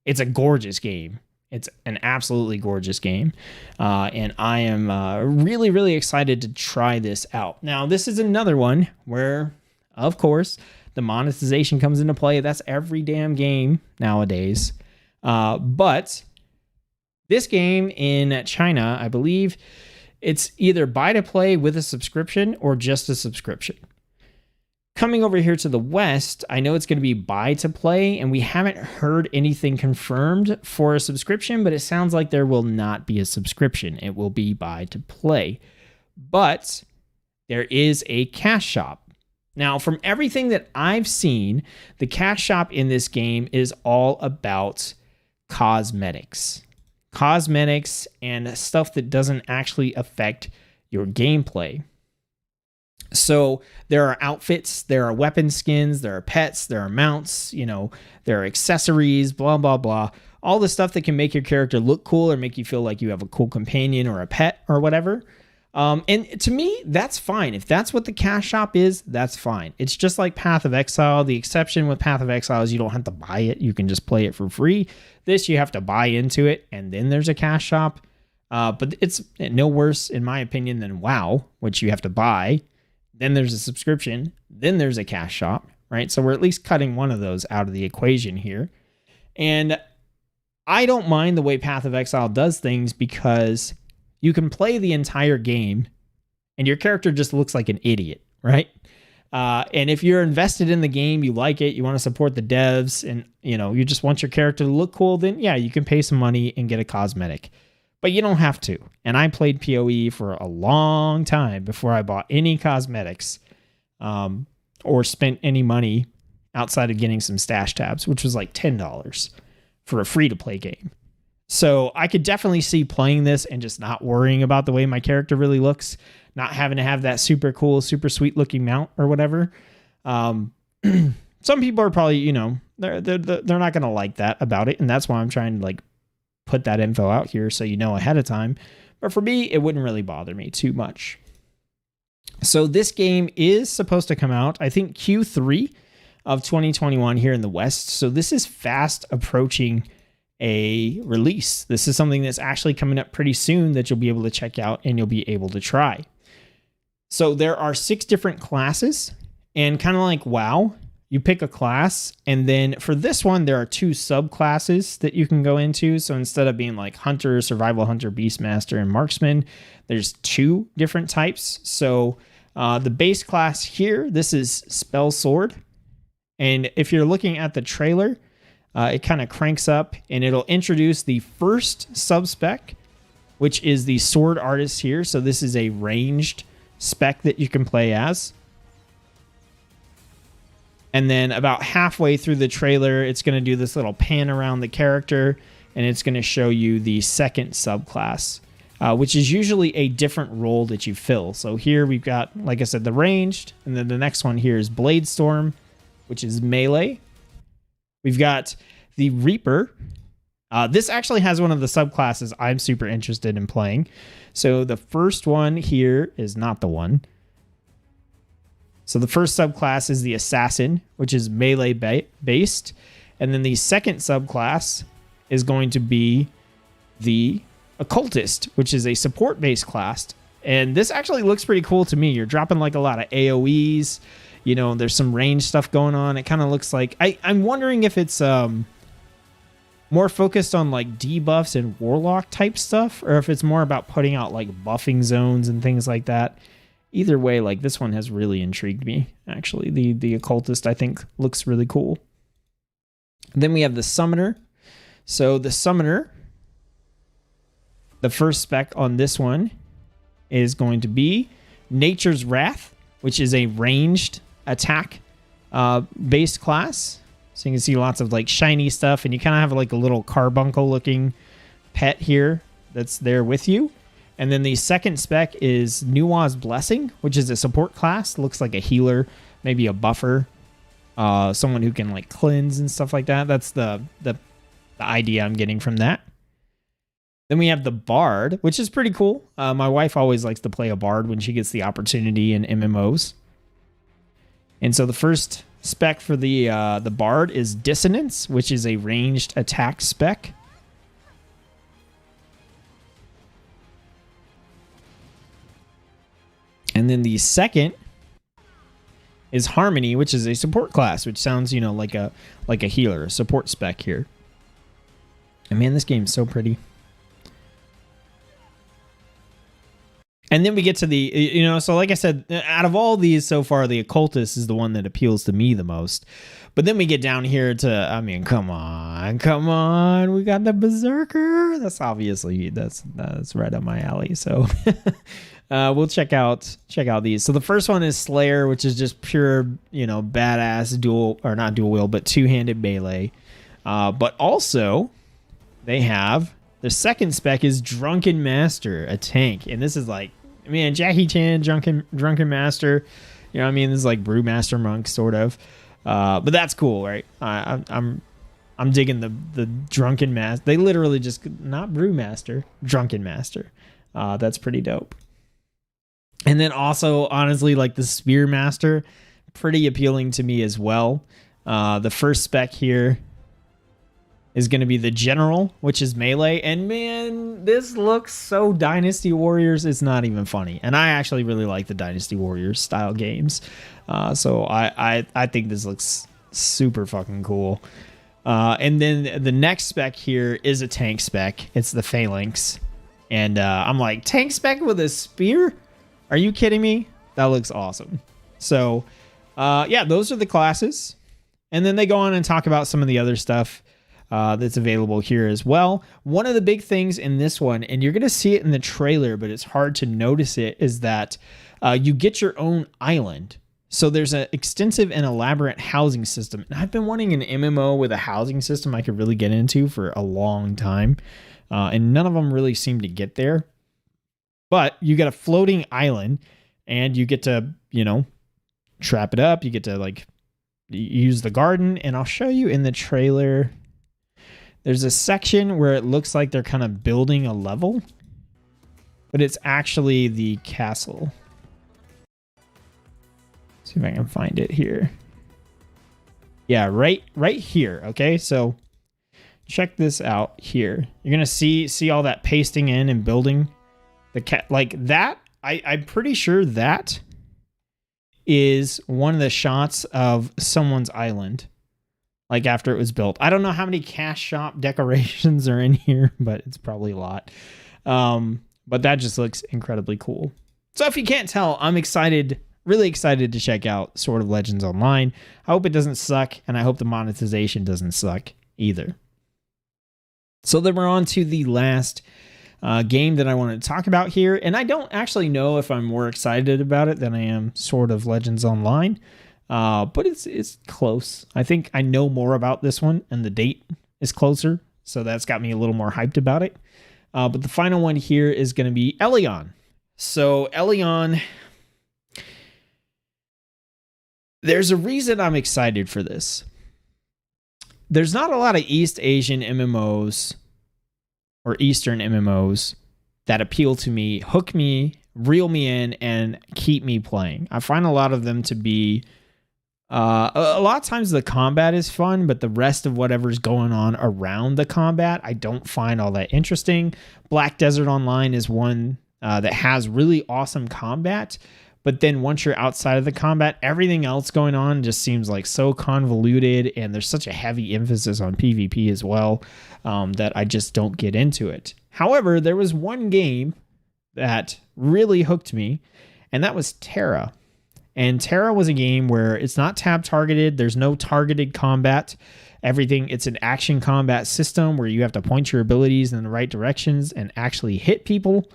it's a gorgeous game. It's an absolutely gorgeous game, and I am really, really excited to try this out. Now, this is another one where, of course, the monetization comes into play. That's every damn game nowadays, but this game in China, I believe it's either buy to play with a subscription or just a subscription. Coming over here to the West, I know it's going to be buy to play, and we haven't heard anything confirmed for a subscription, but it sounds like there will not be a subscription. It will be buy to play. But there is a cash shop. Now, from everything that I've seen, the cash shop in this game is all about cosmetics. Cosmetics and stuff that doesn't actually affect your gameplay. So there are outfits, there are weapon skins, there are pets, there are mounts, you know, there are accessories, blah, blah, blah. All the stuff that can make your character look cool or make you feel like you have a cool companion or a pet or whatever. And to me, that's fine. If that's what the cash shop is, that's fine. It's just like Path of Exile. The exception with Path of Exile is you don't have to buy it. You can just play it for free. This, you have to buy into it, and then there's a cash shop. But it's no worse, in my opinion, than WoW, which you have to buy. Then there's a subscription. Then there's a cash shop, right? So we're at least cutting one of those out of the equation here. And I don't mind the way Path of Exile does things, because you can play the entire game and your character just looks like an idiot, right? And if you're invested in the game, you like it, you want to support the devs, and you just want your character to look cool, then yeah, you can pay some money and get a cosmetic. But you don't have to. And I played PoE for a long time before I bought any cosmetics or spent any money outside of getting some stash tabs, which was like $10 for a free-to-play game. So I could definitely see playing this and just not worrying about the way my character really looks, not having to have that super cool, super sweet looking mount or whatever. Some people are probably, they're not going to like that about it. And that's why I'm trying to put that info out here so ahead of time. But for me, it wouldn't really bother me too much. So this game is supposed to come out, I think, Q3 of 2021 here in the West. So this is fast approaching a release. This is something that's actually coming up pretty soon that you'll be able to check out and you'll be able to try. So there are 6 different classes, and kind of like WoW, you pick a class, and then for this one, there are 2 subclasses that you can go into. So instead of being like Hunter, Survival Hunter, Beastmaster, and Marksman, there's 2 different types. So the base class here, this is Spell Sword. And if you're looking at the trailer, it kind of cranks up and it'll introduce the first sub-spec, which is the Sword Artist here. So this is a ranged spec that you can play as. And then about halfway through the trailer, it's going to do this little pan around the character, and it's going to show you the second subclass, which is usually a different role that you fill. So here we've got, like I said, the ranged, and then the next one here is Blade Storm, which is melee. We've got the Reaper. This actually has one of the subclasses I'm super interested in playing. So the first one here is not the one. So the first subclass is the Assassin, which is melee based. And then the second subclass is going to be the Occultist, which is a support-based class. And this actually looks pretty cool to me. You're dropping like a lot of AoEs. There's some range stuff going on. It kind of looks like... I'm wondering if it's more focused on like debuffs and Warlock type stuff, or if it's more about putting out like buffing zones and things like that. Either way, like this one has really intrigued me, actually. The Occultist, I think, looks really cool. Then we have the Summoner. So the Summoner, the first spec on this one is going to be Nature's Wrath, which is a ranged attack based class. So you can see lots of like shiny stuff, and you kind of have like a little carbuncle looking pet here that's there with you. And then the second spec is Nuwa's Blessing, which is a support class. Looks like a healer, maybe a buffer, someone who can like cleanse and stuff like that. That's the idea I'm getting from that. Then we have the Bard, which is pretty cool. My wife always likes to play a Bard when she gets the opportunity in MMOs. And so the first spec for the Bard is Dissonance, which is a ranged attack spec. And then the second is Harmony, which is a support class, which sounds, like a healer, a support spec here. And man, this game is so pretty. And then we get to the, so like I said, out of all these so far, the Occultist is the one that appeals to me the most. But then we get down here to, come on. We got the Berserker. That's obviously, that's right up my alley. So we'll check out these. So the first one is Slayer, which is just pure, badass not dual wield, but two-handed melee. But also they have the second spec is Drunken Master, a tank. And this is like, Jackie Chan, Drunken Master. This is like Brewmaster Monk, sort of. But that's cool, right? I'm digging the Drunken Master. They literally just, not Brewmaster, Drunken Master. That's pretty dope. And then also, honestly, like the Spear Master, pretty appealing to me as well. The first spec here is going to be the General, which is melee. And man, this looks so Dynasty Warriors, it's not even funny. And I actually really like the Dynasty Warriors style games. So I think this looks super fucking cool. And then the next spec here is a tank spec. It's the Phalanx. And I'm like, tank spec with a spear? Are you kidding me? That looks awesome. So, yeah, those are the classes. And then they go on and talk about some of the other stuff that's available here as well. One of the big things in this one, and you're going to see it in the trailer, but it's hard to notice it, is that you get your own island. So there's an extensive and elaborate housing system. And I've been wanting an MMO with a housing system I could really get into for a long time. And none of them really seem to get there. But you get a floating island and you get to, trap it up. You get to use the garden. And I'll show you in the trailer. There's a section where it looks like they're kind of building a level, but it's actually the castle. See if I can find it here. Yeah, right here. Okay, so check this out here. You're gonna see all that pasting in and building the like that. I'm pretty sure that is one of the shots of someone's island, like after it was built. I don't know how many cash shop decorations are in here, but it's probably a lot. But that just looks incredibly cool. So if you can't tell, I'm excited. Really excited to check out Sword of Legends Online. I hope it doesn't suck, and I hope the monetization doesn't suck either. So then we're on to the last game that I wanted to talk about here, and I don't actually know if I'm more excited about it than I am Sword of Legends Online, but it's close. I think I know more about this one, and the date is closer, so that's got me a little more hyped about it. But the final one here is going to be Elyon. So Elyon... There's a reason I'm excited for this. There's not a lot of East Asian MMOs or Eastern MMOs that appeal to me, hook me, reel me in, and keep me playing. I find a lot of them to be... a lot of times the combat is fun, but the rest of whatever's going on around the combat, I don't find all that interesting. Black Desert Online is one that has really awesome combat, but then once you're outside of the combat, everything else going on just seems like so convoluted, and there's such a heavy emphasis on PvP as well that I just don't get into it. However, there was one game that really hooked me, and that was Terra. And Terra was a game where it's not tab targeted. There's no targeted combat. It's an action combat system where you have to point your abilities in the right directions and actually hit people.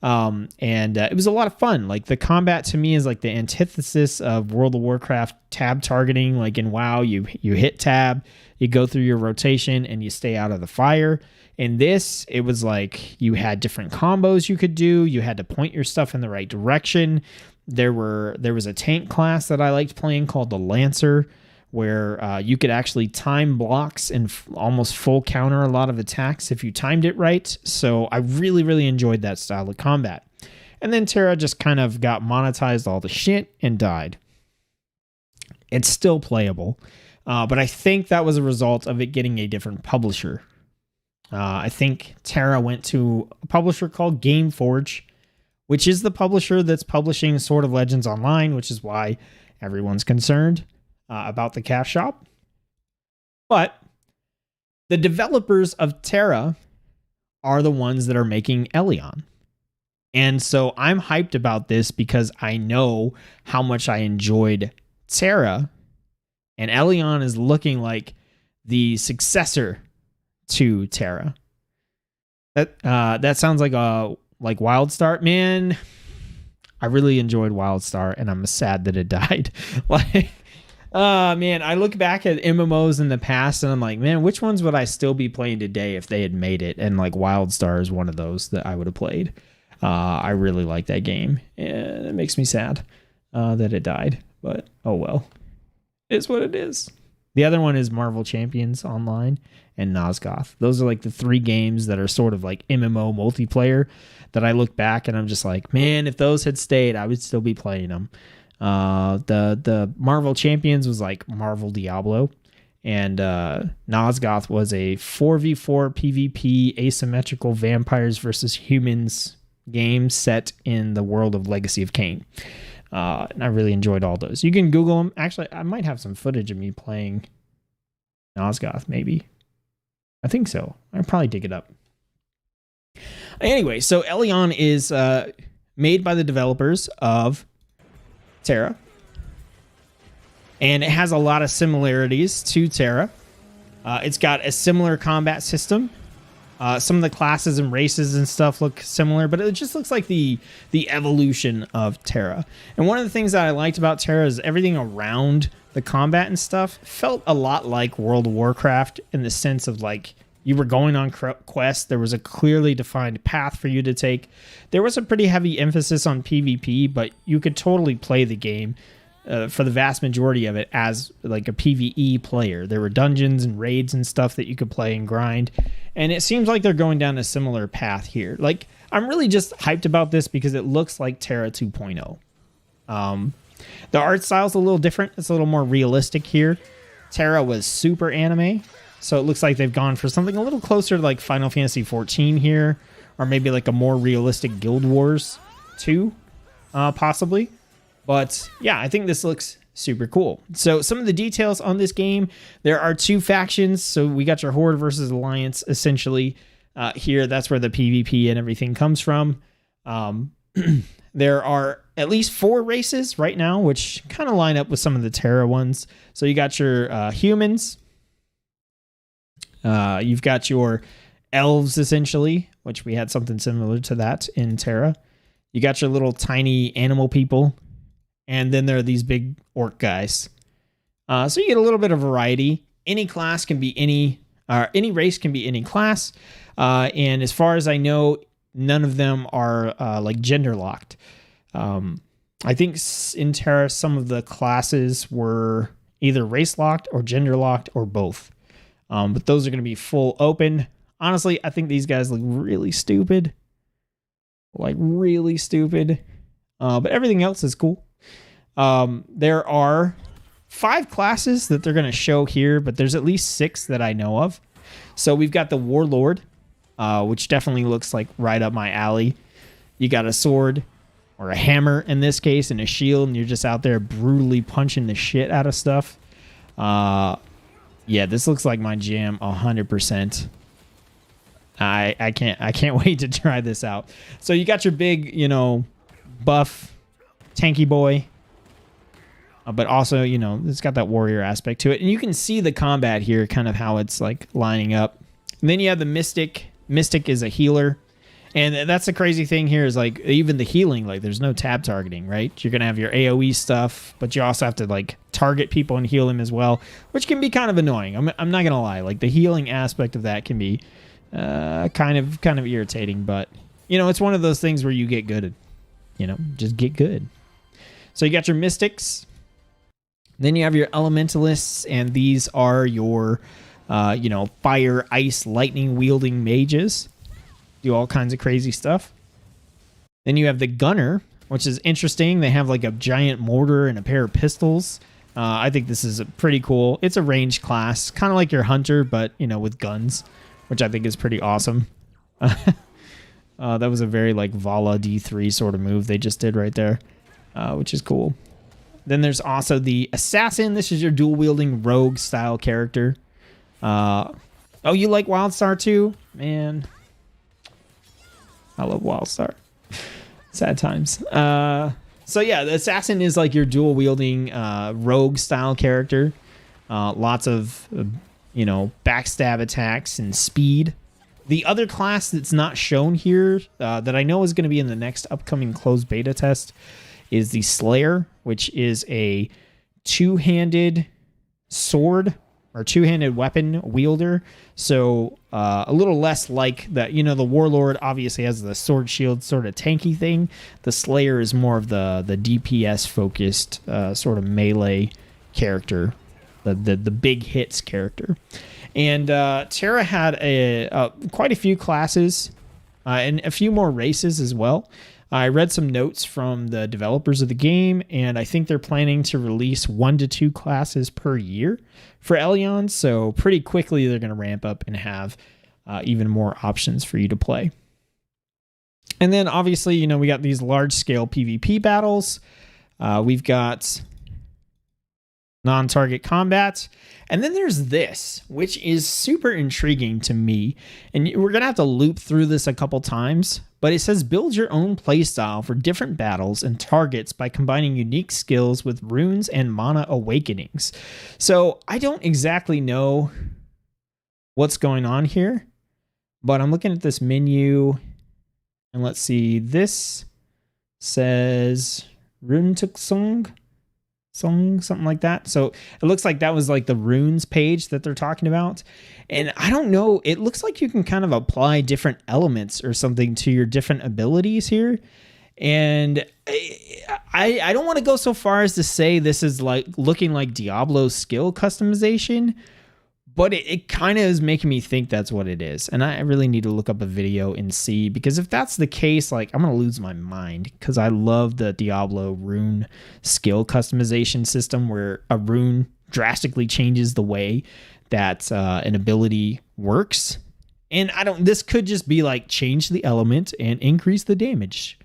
It was a lot of fun. Like, the combat to me is like the antithesis of World of Warcraft tab targeting. Like in WoW, you hit tab, you go through your rotation, and you stay out of the fire. In this, it was like you had different combos you could do. You had to point your stuff in the right direction. There was a tank class that I liked playing called the Lancer, where you could actually time blocks and almost full counter a lot of attacks if you timed it right. So I really, really enjoyed that style of combat. And then Terra just kind of got monetized all the shit and died. It's still playable, but I think that was a result of it getting a different publisher. I think Terra went to a publisher called Gameforge, which is the publisher that's publishing Sword of Legends Online, which is why everyone's concerned about the cash shop. But the developers of Terra are the ones that are making Elyon. And so I'm hyped about this because I know how much I enjoyed Terra, and Elyon is looking like the successor to Terra. That sounds like WildStar. Man, I really enjoyed WildStar, and I'm sad that it died. Man, I look back at MMOs in the past and I'm like, man, which ones would I still be playing today if they had made it? And like WildStar is one of those that I would have played. I really like that game, and it makes me sad that it died, but oh well. It's what it is. The other one is Marvel Champions Online and Nosgoth. Those are like the three games that are sort of like MMO multiplayer that I look back and I'm just like, man, if those had stayed, I would still be playing them. The Marvel Champions was like Marvel Diablo, and Nosgoth was a 4v4 PvP asymmetrical vampires versus humans game set in the world of Legacy of Kain. And I really enjoyed all those. You can Google them. Actually, I might have some footage of me playing Nosgoth, maybe. I think so. I'll probably dig it up. Anyway, so Elyon is made by the developers of Terra. And it has a lot of similarities to Terra. It's got a similar combat system. Some of the classes and races and stuff look similar, but it just looks like the evolution of Terra. And one of the things that I liked about Terra is everything around the combat and stuff felt a lot like World of Warcraft, in the sense of like you were going on quests. There was a clearly defined path for you to take. There was a pretty heavy emphasis on PvP, but you could totally play the game for the vast majority of it as like a PvE player. There were dungeons and raids and stuff that you could play and grind. And it seems like they're going down a similar path here. Like, I'm really just hyped about this because it looks like Terra 2.0. The art style's a little different. It's a little more realistic here. Terra was super anime, so it looks like they've gone for something a little closer to like Final Fantasy 14 here, or maybe like a more realistic Guild Wars 2, possibly. But yeah, I think this looks super cool. So some of the details on this game, there are 2 factions. So we got your Horde versus Alliance essentially here. That's where the PvP and everything comes from. There are at least 4 races right now, which kind of line up with some of the Terra ones. So you got your humans. You've got your elves essentially, which we had something similar to that in Terra. You got your little tiny animal people. And then there are these big orc guys. So you get a little bit of variety. Any class can be any race can be any class. And as far as I know, none of them are like gender locked. I think in Terra, some of the classes were either race locked or gender locked or both. But those are going to be full open. Honestly, I think these guys look really stupid. Like really stupid. But everything else is cool. There are 5 classes that they're going to show here, but there's at least 6 that I know of. So we've got the Warlord, which definitely looks like right up my alley. You got a sword, or a hammer in this case, and a shield, and you're just out there brutally punching the shit out of stuff. Yeah, this looks like my jam 100%. I can't wait to try this out. So you got your big, buff tanky boy. But also, it's got that warrior aspect to it. And you can see the combat here, kind of how it's like lining up. And then you have the Mystic. Mystic is a healer. And that's the crazy thing here is like even the healing, like there's no tab targeting, right? You're going to have your AoE stuff, but you also have to like target people and heal them as well, which can be kind of annoying. I'm not going to lie. Like the healing aspect of that can be kind of irritating, but it's one of those things where you get good at, just get good. So you got your Mystics. Then you have your Elementalists, and these are your, fire, ice, lightning wielding mages. Do all kinds of crazy stuff. Then you have the Gunner, which is interesting. They have like a giant mortar and a pair of pistols. I think this is pretty cool. It's a ranged class, kind of like your Hunter, but, with guns, which I think is pretty awesome. That was a very like Vala D3 sort of move they just did right there, which is cool. Then there's also the Assassin. This is your dual-wielding rogue style character. Oh, you like Wildstar too? Man. I love Wildstar. Sad times. So yeah, the Assassin is like your dual-wielding rogue style character. Lots of, backstab attacks and speed. The other class that's not shown here that I know is going to be in the next upcoming closed beta test is the Slayer, which is a 2-handed sword or 2-handed weapon wielder. So a little less like that. The Warlord obviously has the sword shield sort of tanky thing. The Slayer is more of the DPS focused sort of melee character, the big hits character. And Terra had quite a few classes and a few more races as well. I read some notes from the developers of the game, and I think they're planning to release 1 to 2 classes per year for Elyon. So pretty quickly, they're going to ramp up and have even more options for you to play. And then obviously, we got these large scale PvP battles. We've got non-target combat. And then there's this, which is super intriguing to me. And we're going to have to loop through this a couple times. But it says build your own playstyle for different battles and targets by combining unique skills with runes and mana awakenings. So I don't exactly know what's going on here, but I'm looking at this menu and let's see. This says Runtuksung. Something like that. So it looks like that was like the runes page that they're talking about. And I don't know, it looks like you can kind of apply different elements or something to your different abilities here. And I don't want to go so far as to say this is like looking like Diablo skill customization, but it kind of is making me think that's what it is. And I really need to look up a video and see, because if that's the case, like I'm going to lose my mind, because I love the Diablo rune skill customization system where a rune drastically changes the way that an ability works. And this could just be like change the element and increase the damage,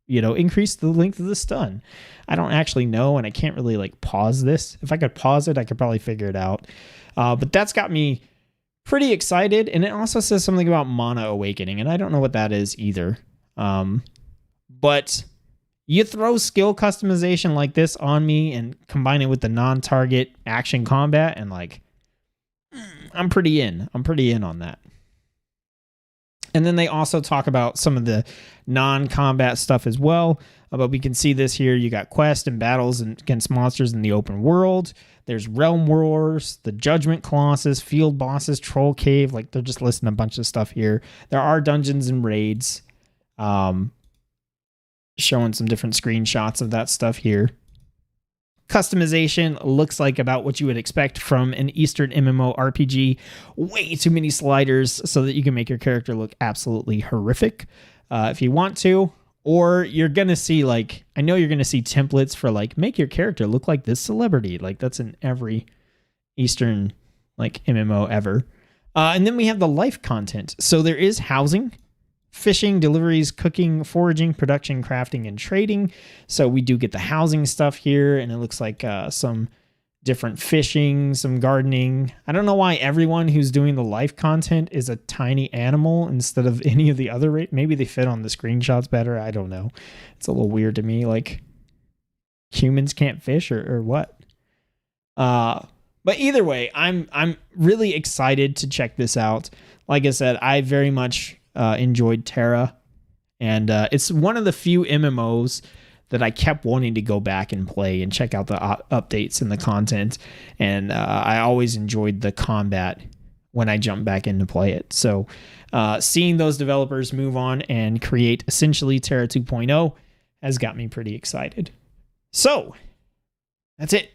increase the length of the stun. I don't actually know. And I can't really like pause this. If I could pause it, I could probably figure it out. But that's got me pretty excited. And it also says something about mana awakening, and I don't know what that is either. But you throw skill customization like this on me and combine it with the non-target action combat, and like, I'm pretty in. I'm pretty in on that. And then they also talk about some of the non-combat stuff as well. But we can see this here. You got quests and battles against monsters in the open world. There's realm wars, the judgment colossus, field bosses, troll cave. Like, they're just listing a bunch of stuff here. There are dungeons and raids. Showing some different screenshots of that stuff here. Customization looks like about what you would expect from an Eastern MMO RPG. Way too many sliders so that you can make your character look absolutely horrific if you want to. Or you're going to see, like, I know you're going to see templates for, like, make your character look like this celebrity. Like, that's in every Eastern, like, MMO ever. And then we have the life content. So there is housing, fishing, deliveries, cooking, foraging, production, crafting, and trading. So we do get the housing stuff here, and it looks like some different fishing, some gardening. I don't know why everyone who's doing the life content is a tiny animal instead of any of the other. Maybe they fit on the screenshots better. I don't know. It's a little weird to me. Like, humans can't fish or what? But either way, I'm really excited to check this out. Like I said, I very much enjoyed Terra, and it's one of the few MMOs that I kept wanting to go back and play and check out the updates and the content. And I always enjoyed the combat when I jumped back in to play it. So seeing those developers move on and create essentially Terra 2.0 has got me pretty excited. So that's it.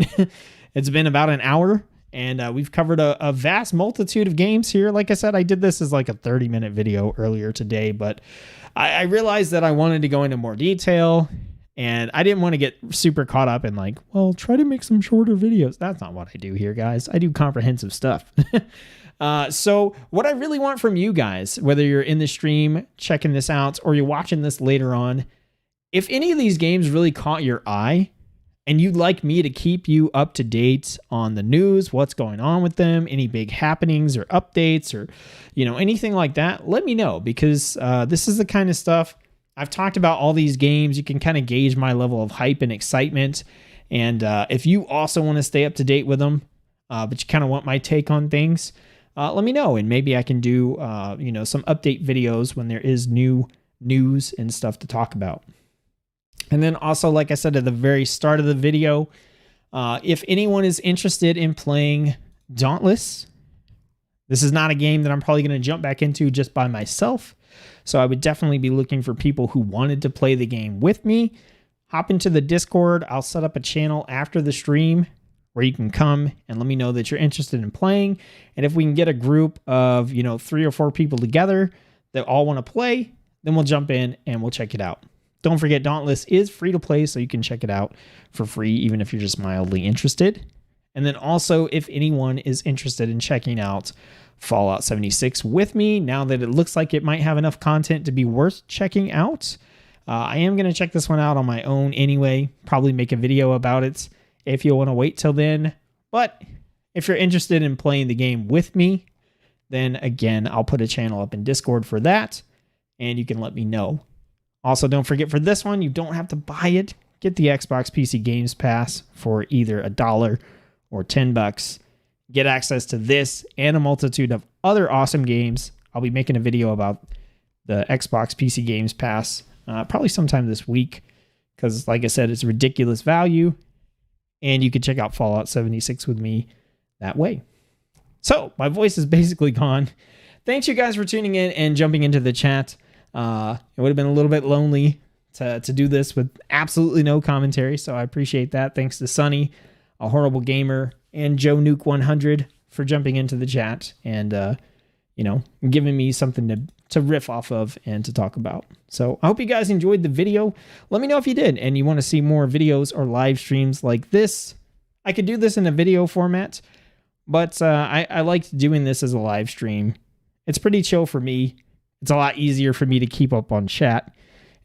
It's been about an hour, and we've covered a vast multitude of games here. Like I said, I did this as like a 30-minute video earlier today, but I realized that I wanted to go into more detail. And I didn't want to get super caught up in like, well, try to make some shorter videos. That's not what I do here, guys. I do comprehensive stuff. So what I really want from you guys, whether you're in the stream checking this out or you're watching this later on, if any of these games really caught your eye and you'd like me to keep you up to date on the news, what's going on with them, any big happenings or updates or, anything like that, let me know, because this is the kind of stuff I've talked about. All these games, you can kind of gauge my level of hype and excitement. And if you also want to stay up to date with them, but you kind of want my take on things, let me know. And maybe I can do, some update videos when there is new news and stuff to talk about. And then also, like I said at the very start of the video, if anyone is interested in playing Dauntless, this is not a game that I'm probably going to jump back into just by myself. So I would definitely be looking for people who wanted to play the game with me. Hop into the Discord. I'll set up a channel after the stream where you can come and let me know that you're interested in playing. And if we can get a group of, 3 or 4 people together that all want to play, then we'll jump in and we'll check it out. Don't forget, Dauntless is free to play, so you can check it out for free, even if you're just mildly interested. And then also, if anyone is interested in checking out Fallout 76 with me, now that it looks like it might have enough content to be worth checking out, I am going to check this one out on my own anyway, probably make a video about it. If you want to wait till then, But if you're interested in playing the game with me, then again, I'll put a channel up in Discord for that, and you can let me know. Also, don't forget for this one, you don't have to buy it. Get the Xbox PC Games Pass for either $1 or $10. Get access to this and a multitude of other awesome games. I'll be making a video about the Xbox PC Games Pass probably sometime this week because, like I said, it's ridiculous value, and you can check out Fallout 76 with me that way. So my voice is basically gone. Thanks you guys for tuning in and jumping into the chat. It would have been a little bit lonely to do this with absolutely no commentary, so I appreciate that. Thanks to Sunny, A Horrible Gamer, and Joe Nuke 100 for jumping into the chat and giving me something to riff off of and to talk about. So I hope you guys enjoyed the video. Let me know if you did and you want to see more videos or live streams like this. I could do this in a video format, but I liked doing this as a live stream. It's pretty chill for me. It's a lot easier for me to keep up on chat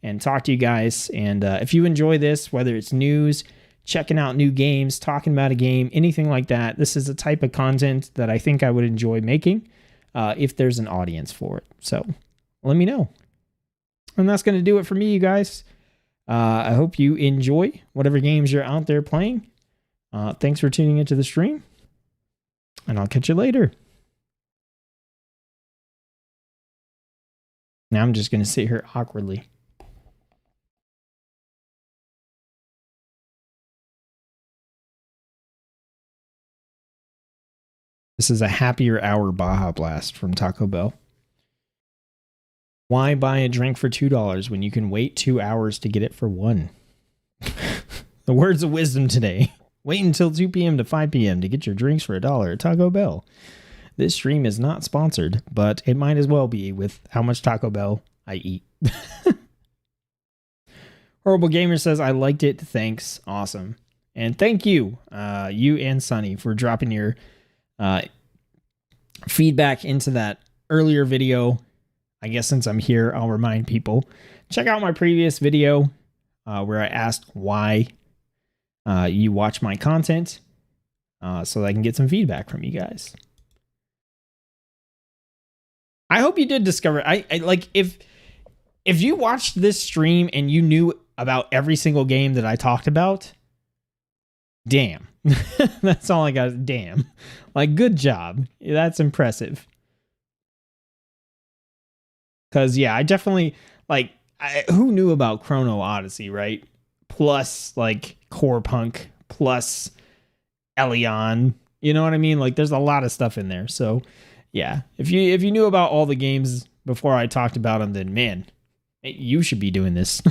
and talk to you guys. And if you enjoy this, whether it's news, checking out new games, talking about a game, anything like that, this is the type of content that I think I would enjoy making if there's an audience for it. So let me know. And that's going to do it for me, you guys. I hope you enjoy whatever games you're out there playing. Thanks for tuning into the stream, and I'll catch you later. Now I'm just going to sit here awkwardly. This is a happier hour Baja Blast from Taco Bell. Why buy a drink for $2 when you can wait 2 hours to get it for $1? The words of wisdom today. Wait until 2 p.m. to 5 p.m. to get your drinks for $1 at Taco Bell. This stream is not sponsored, but it might as well be with how much Taco Bell I eat. Horrible Gamer says, I liked it. Thanks. Awesome. And thank you, you and Sunny, for dropping your feedback into that earlier video. I guess since I'm here, I'll remind people. Check out my previous video where I asked why you watch my content so that I can get some feedback from you guys. I hope you did discover. I like if you watched this stream and you knew about every single game that I talked about, damn. That's all I got. Damn. Like, good job. That's impressive. Because, yeah, I definitely, like, who knew about Chrono Odyssey, right? Plus, like, Corepunk, plus Elyon. You know what I mean? Like, there's a lot of stuff in there. So, yeah, if you knew about all the games before I talked about them, then, man, you should be doing this.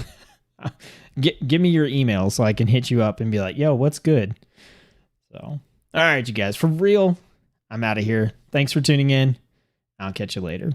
Give me your email so I can hit you up and be like, yo, what's good? So, all right, you guys, for real, I'm out of here. Thanks for tuning in. I'll catch you later.